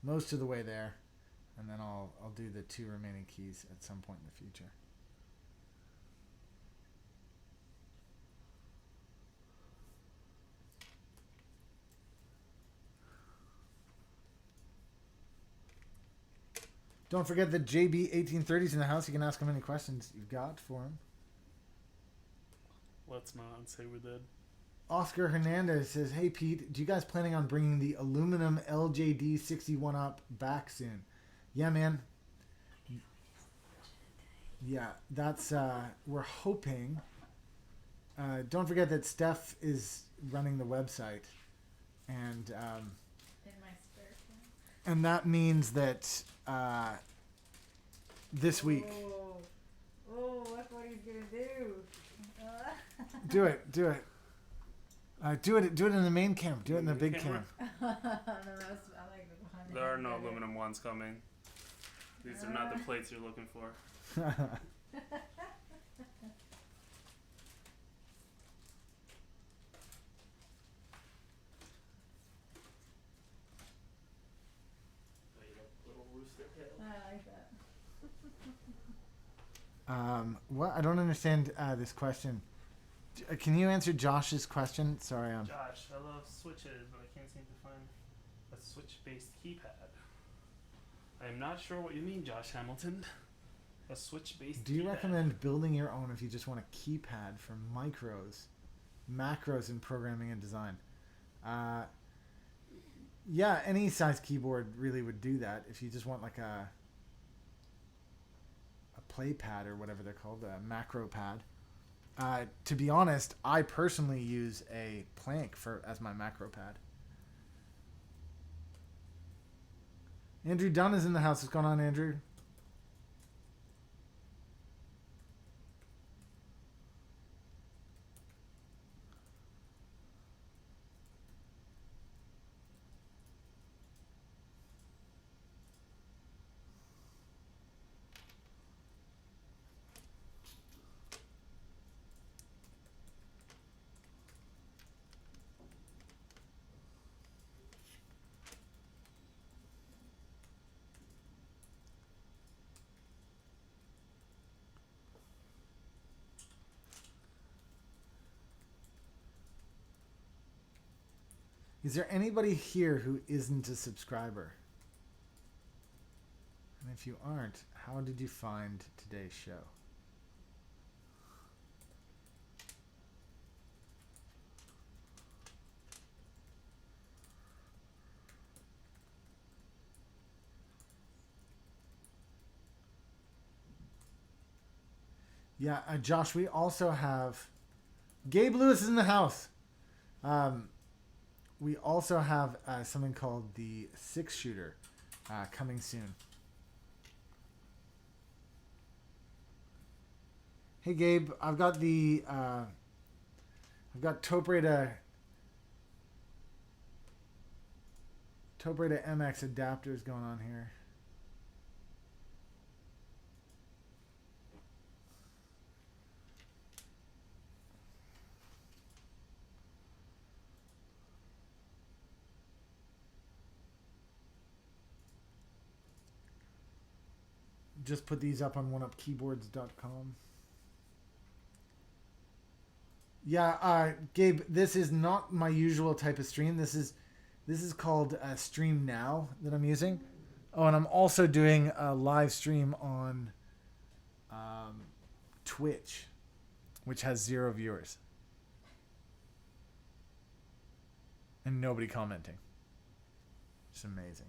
there. And then I'll do the 2 remaining keys at some point in the future. Don't forget that JB1830 is in the house. You can ask him any questions you've got for him. Let's not say we did. Oscar Hernandez says, hey, Pete, do you guys planning on bringing the aluminum LJD 61 up back soon? Yeah, man. Yeah, that's, we're hoping. Don't forget that Steph is running the website. And, In my spare time. and that means that this week. Oh, look what he's gonna do. Do it. Do it in the main cam. Do it in the big cam. No, I like the behind. There are no aluminum ones coming. These are not the plates you're looking for. I like that. What? I don't understand this question. Can you answer Josh's question? Sorry, Josh, I love switches, but I can't seem to find a switch-based keypad. I am not sure what you mean, Josh Hamilton. A switch-based Do you keypad. recommend building your own if you just want a keypad for macros in programming and design? Yeah, any size keyboard really would do that. If you just want like a play pad or whatever they're called, a macro pad. To be honest, I personally use a plank as my macro pad. Andrew Dunn is in the house. What's going on, Andrew? Is there anybody here who isn't a subscriber? And if you aren't, how did you find today's show? Yeah, Josh, we also have... Gabe Lewis is in the house. We also have something called the 6-shooter coming soon. Hey, Gabe, I've got the... I've got Topre to MX adapters going on here. Just put these up on oneupkeyboards.com. Yeah, Gabe, this is not my usual type of stream. This is called Stream Now that I'm using. Oh, and I'm also doing a live stream on Twitch, which has 0 viewers and nobody commenting. It's amazing.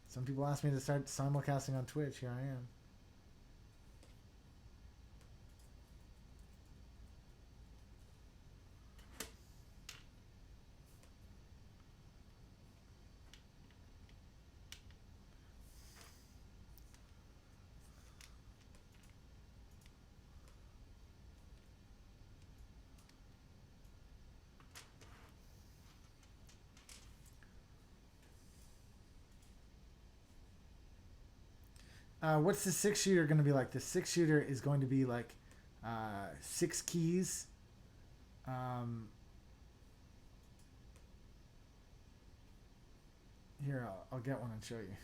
Some people asked me to start simulcasting on Twitch. Here I am. What's the 6-shooter going to be like? The 6-shooter is going to be like 6 keys. Here, I'll get one and show you.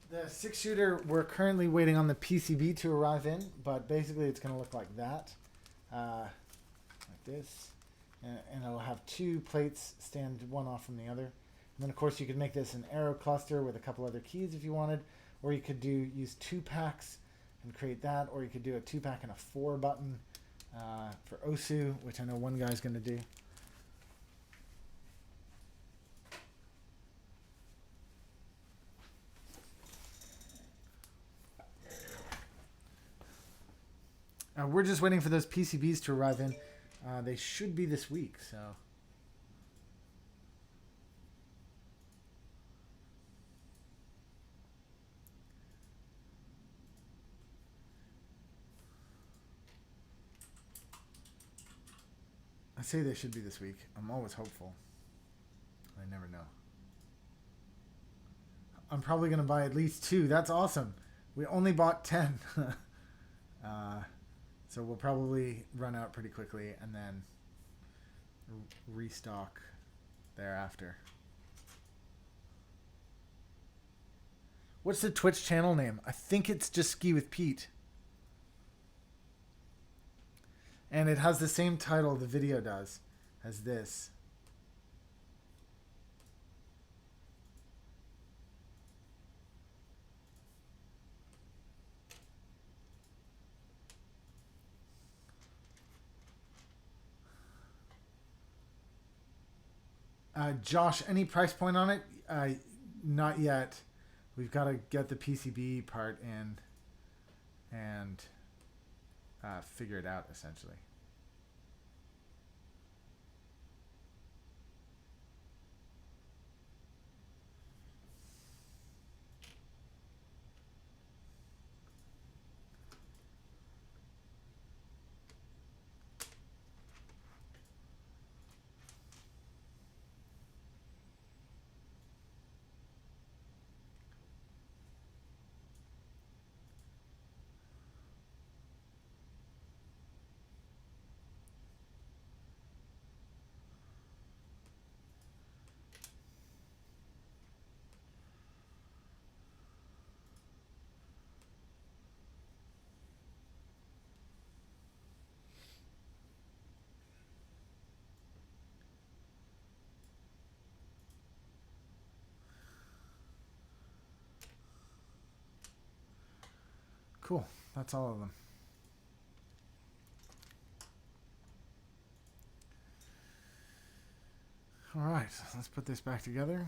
The 6-shooter, we're currently waiting on the PCB to arrive in, but basically it's going to look like that. Like this. And it'll have 2 plates stand one off from the other. And then, of course, you could make this an arrow cluster with a couple other keys if you wanted. Or you could use 2 packs and create that. Or you could do a 2-pack and a 4-button for OSU, which I know one guy's going to do. We're just waiting for those PCBs to arrive in. They should be this week, so. I say they should be this week. I'm always hopeful. I never know. I'm probably going to buy at least 2. That's awesome. We only bought 10. So we'll probably run out pretty quickly and then restock thereafter. What's the Twitch channel name? I think it's just Ski with Pete. And it has the same title the video does as this. Josh, any price point on it? Not yet. We've got to get the PCB part in and figure it out, essentially. Cool. That's all of them. All right, let's put this back together.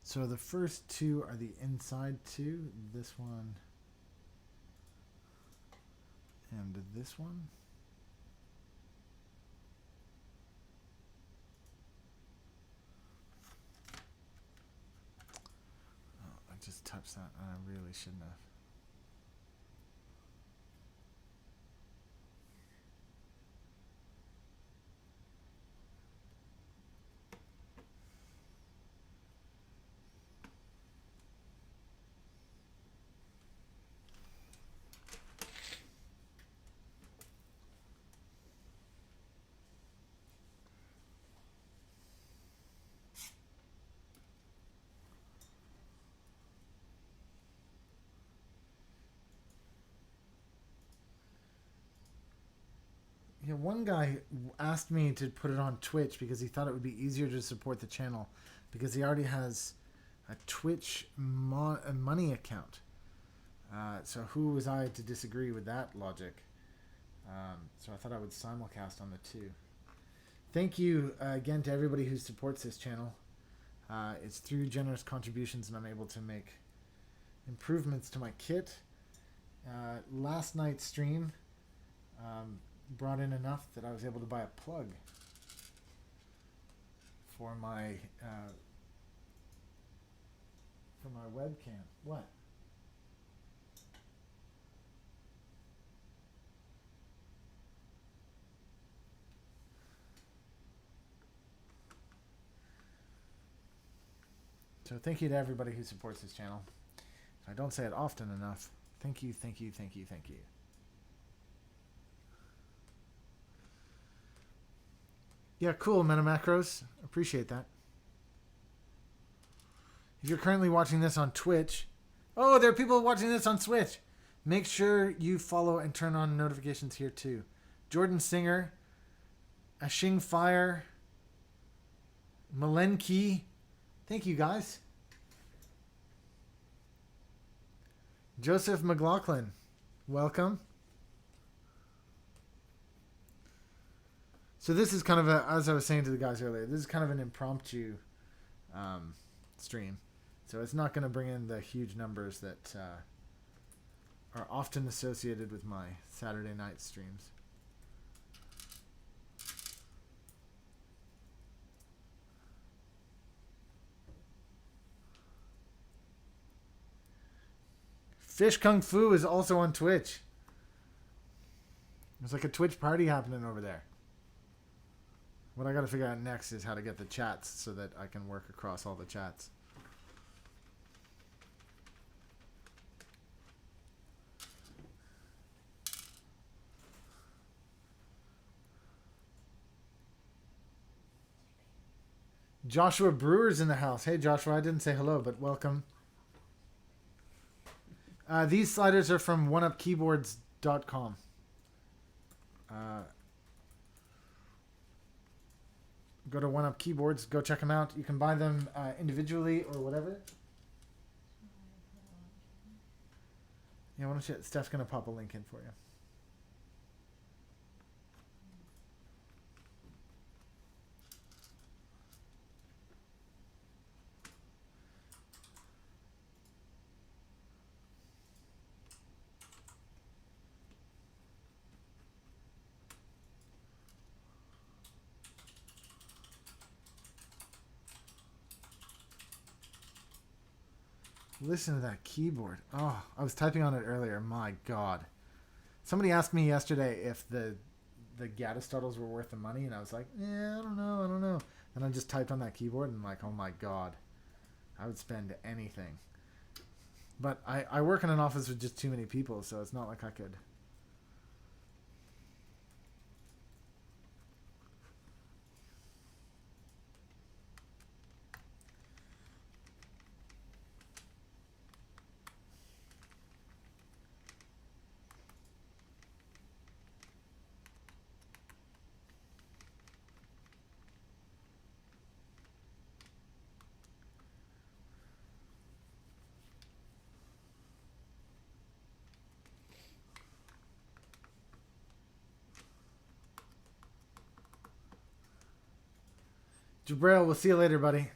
So the first 2 are the inside 2. This one and this one. Oh, I just touched that and I really shouldn't have. Yeah, one guy asked me to put it on Twitch because he thought it would be easier to support the channel because he already has a Twitch a money account. So who was I to disagree with that logic? So I thought I would simulcast on the two. Thank you again to everybody who supports this channel. It's through generous contributions and I'm able to make improvements to my kit. Last night's stream brought in enough that I was able to buy a plug for my webcam. What? So thank you to everybody who supports this channel. I don't say it often enough. Thank you, thank you, thank you, thank you. Yeah, cool, MetaMacros. Appreciate that. If you're currently watching this on Twitch, oh, there are people watching this on Switch. Make sure you follow and turn on notifications here too. Jordan Singer, Ashing Fire, Malenki. Thank you, guys. Joseph McLaughlin, welcome. So this is kind of a, as I was saying to the guys earlier, this is kind of an impromptu stream. So it's not going to bring in the huge numbers that are often associated with my Saturday night streams. Fish Kung Fu is also on Twitch. There's like a Twitch party happening over there. What I got to figure out next is how to get the chats so that I can work across all the chats. Joshua Brewer's in the house. Hey, Joshua, I didn't say hello, but welcome. These sliders are from oneupkeyboards.com. Go to OneUp Keyboards. Go check them out. You can buy them individually or whatever. Yeah, why don't you? Steph's gonna pop a link in for you. Listen to that keyboard. Oh, I was typing on it earlier. My God. Somebody asked me yesterday if the Gattistottles were worth the money, and I was like, yeah, I don't know. And I just typed on that keyboard, and I'm like, oh my God. I would spend anything. But I work in an office with just too many people, so it's not like I could. Jabril, we'll see you later, buddy.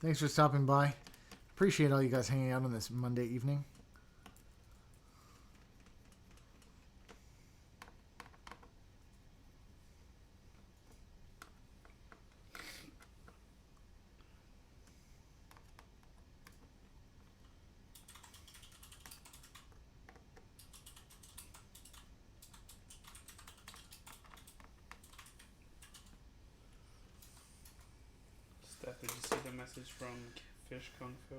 Thanks for stopping by. Appreciate all you guys hanging out on this Monday evening. Steph, did you see the message from Fish Kung Fu?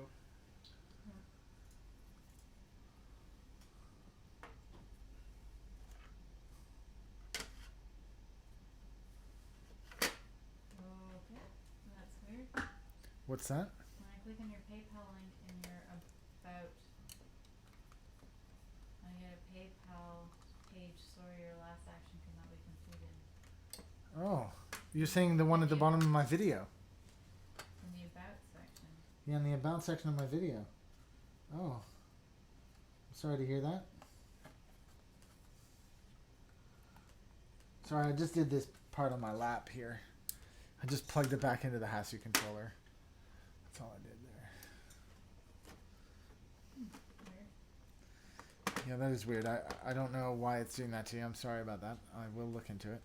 What's that? When I click on your PayPal link in your about, I get a PayPal page. Sorry, your last action could not be completed. Oh, you're saying the one at the bottom of my video? In the about section. Yeah, in the about section of my video. Oh, I'm sorry to hear that. Sorry, I just did this part on my lap here. I just plugged it back into the Hasu controller. That's all I did there. Weird. Yeah, that is weird. I don't know why it's doing that to you. I'm sorry about that. I will look into it.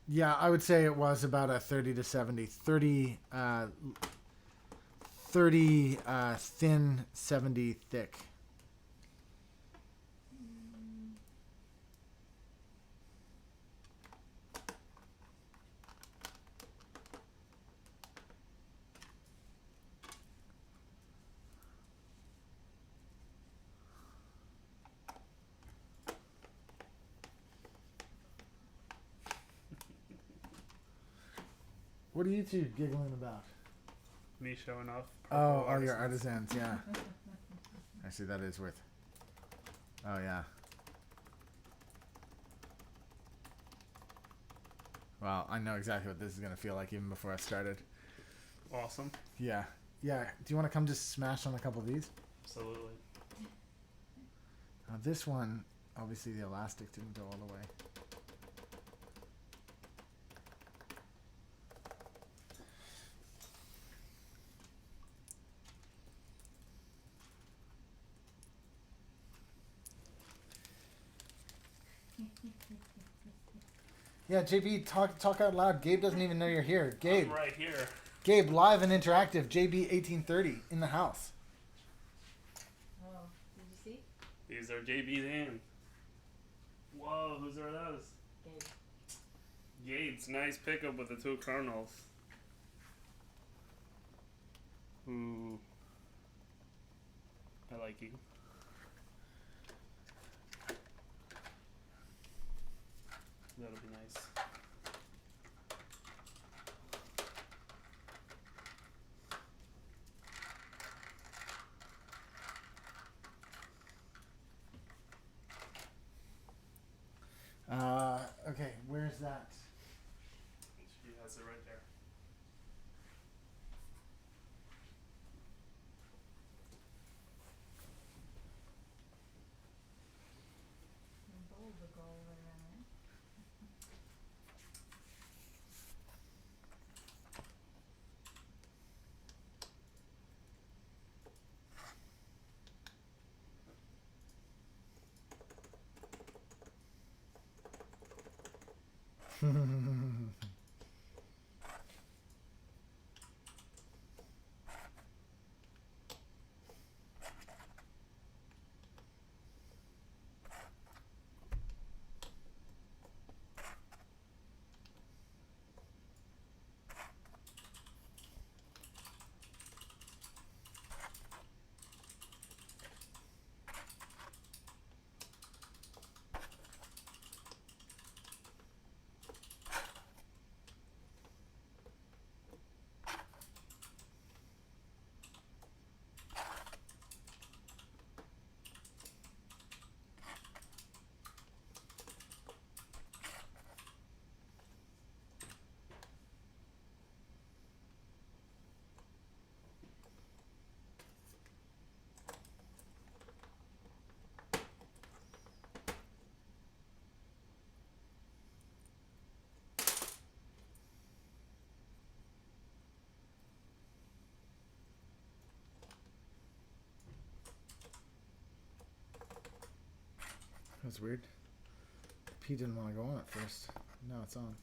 Yeah, I would say it was about a 30 to 70. 30 thin, 70 thick. What are you two giggling about? Me showing off. Oh, your artisans, yeah. Actually, that is worth. Oh, yeah. Well, I know exactly what this is going to feel like even before I started. Awesome. Yeah. Yeah. Do you want to come just smash on a couple of these? Absolutely. This one, obviously the elastic didn't go all the way. Yeah, JB, talk out loud. Gabe doesn't even know you're here. Gabe. I'm right here. Gabe, live and interactive. JB 1830 in the house. Oh, did you see? These are JB's hands. Whoa, whose are those? Gabe. Yates, nice pickup with the 2 kernels. Ooh. I like you. That'll be nice. Okay, where's that? She has it right there. Bold the goal around. That's weird. P didn't want to go on at first. Now it's on.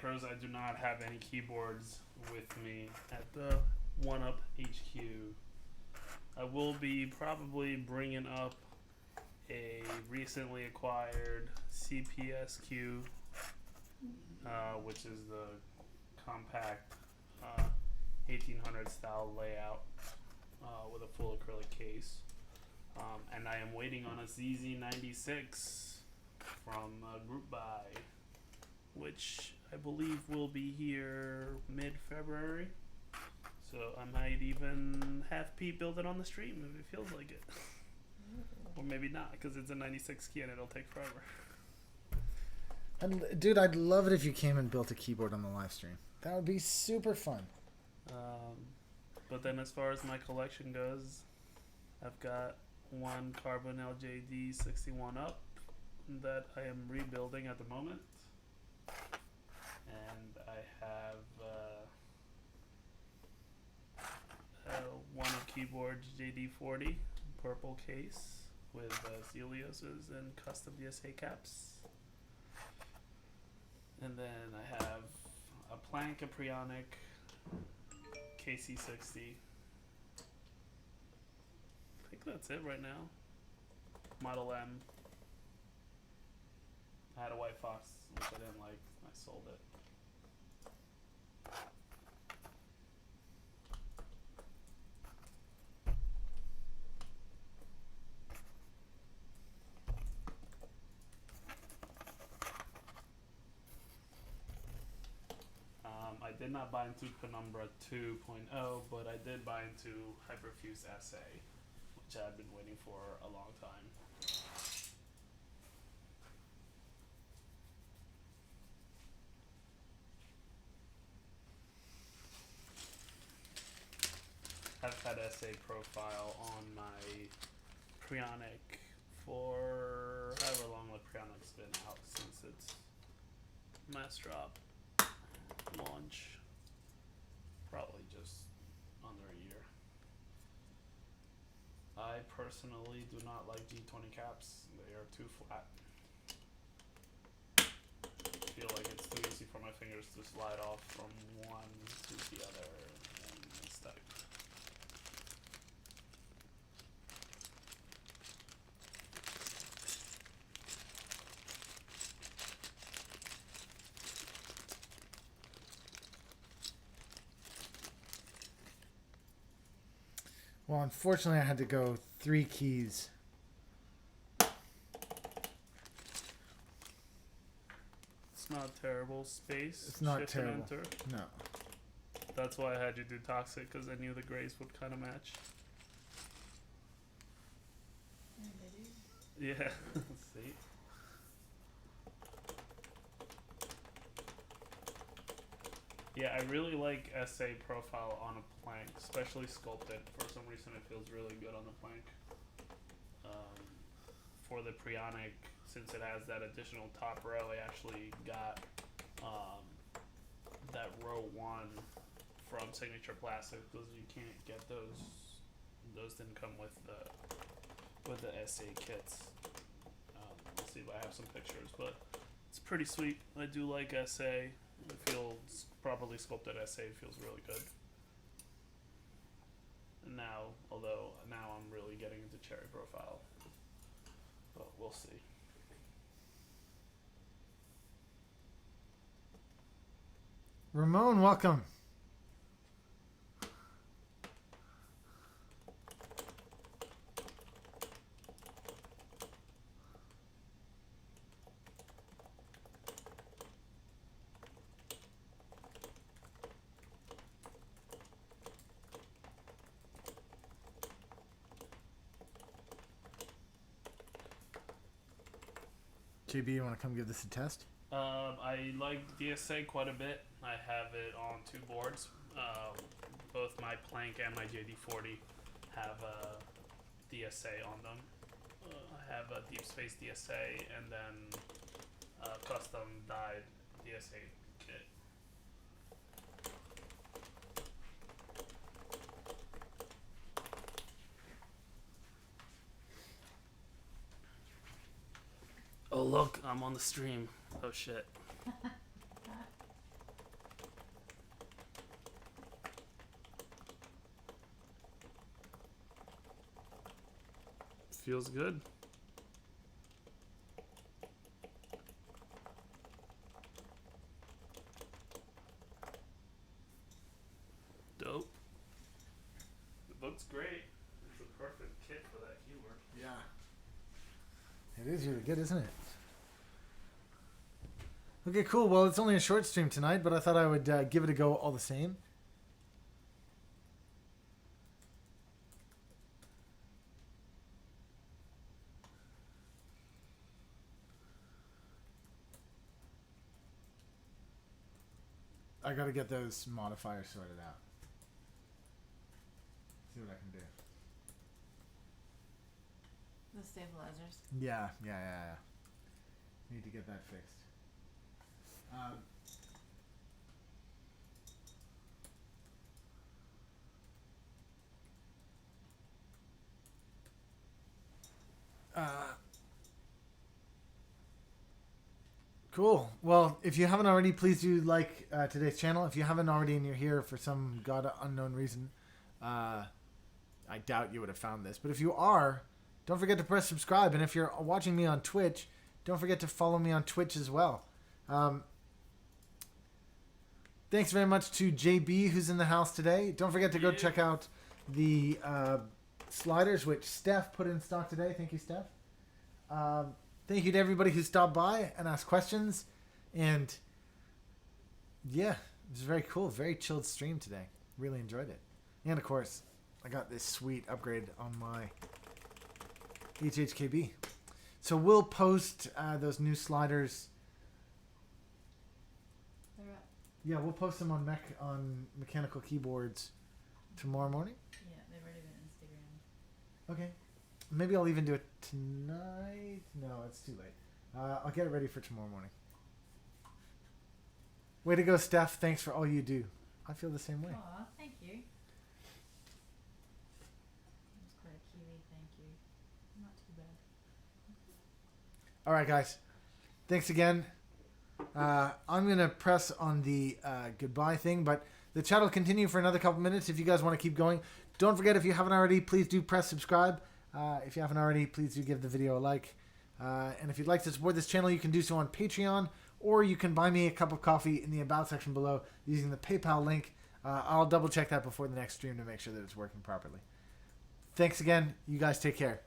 macros, I do not have any keyboards with me at the 1UP HQ. I will be probably bringing up a recently acquired CPSQ, which is the compact 1800 style layout with a full acrylic case. And I am waiting on a ZZ96 from Group Buy, which I believe will be here mid-February. So I might even have Pete build it on the stream if it feels like it. Or maybe not, because it's a 96 key and it'll take forever. Dude, I'd love it if you came and built a keyboard on the live stream. That would be super fun. But then as far as my collection goes, I've got one Carbon LJD 61UP that I am rebuilding at the moment. And I have one of Keyboard's JD40 purple case with Zelios's and custom DSA caps. And then I have a Planck Aprionic KC60. I think that's it right now. Model M. I had a White Fox, which I didn't like. I sold it. I did not buy into Penumbra 2.0, but I did buy into Hyperfuse SA, which I've been waiting for a long time. I've had SA profile on my Prionic for however long the Prionic's been out since its mass drop launch. Probably just under a year. I personally do not like G20 caps. They are too flat. I feel like it's too easy for my fingers to slide off from one to the other and it's stuck. Well, unfortunately, I had to go 3 keys. It's not terrible. Space. It's not shift terrible. And enter. No. That's why I had you do Toxic, because I knew the grays would kind of match. Yeah. See? Yeah, I really like SA profile on a plank, especially sculpted. For some reason, it feels really good on the plank. For the Prionic, since it has that additional top row, I actually got that row 1 from Signature Plastic because you can't get those. Those didn't come with the SA kits. Let's see if I have some pictures, but it's pretty sweet. I do like SA. It feels properly sculpted SA. Feels really good. And now, although now I'm really getting into cherry profile, but we'll see. Ramon, welcome. JB, you want to come give this a test? I like DSA quite a bit. I have it on 2 boards. Both my Planck and my JD40 have DSA on them. I have a Deep Space DSA and then a custom dyed DSA kit. Oh look, I'm on the stream. Oh shit. Feels good. Dope. It looks great. It's a perfect kit for that keyboard. Yeah. It is really good, isn't it? Okay, cool. Well, it's only a short stream tonight, but I thought I would give it a go all the same. I gotta get those modifiers sorted out. See what I can do. The stabilizers. Yeah. Need to get that fixed. Cool. Well, if you haven't already, please do like today's channel. If you haven't already and you're here for some god unknown reason, I doubt you would have found this. But if you are, don't forget to press subscribe. And if you're watching me on Twitch, don't forget to follow me on Twitch as well. Thanks very much to JB, who's in the house today. Don't forget to go check out the sliders, which Steph put in stock today. Thank you, Steph. Thank you to everybody who stopped by and asked questions. And yeah, it was very cool. Very chilled stream today. Really enjoyed it. And of course, I got this sweet upgrade on my HHKB. So we'll post those new sliders. They're up. Yeah, we'll post them on mechanical keyboards tomorrow morning. Yeah, they've already been Instagram. Okay. Maybe I'll even do it tonight. No, it's too late. I'll get it ready for tomorrow morning. Way to go, Steph. Thanks for all you do. I feel the same way. Aw, thank you. That's quite a kiwi, thank you. Not too bad. All right, guys. Thanks again. I'm going to press on the goodbye thing, but the chat will continue for another couple minutes if you guys want to keep going. Don't forget, if you haven't already, please do press subscribe. If you haven't already, please do give the video a like. And if you'd like to support this channel, you can do so on Patreon, or you can buy me a cup of coffee in the About section below using the PayPal link. I'll double check that before the next stream to make sure that it's working properly. Thanks again. You guys take care.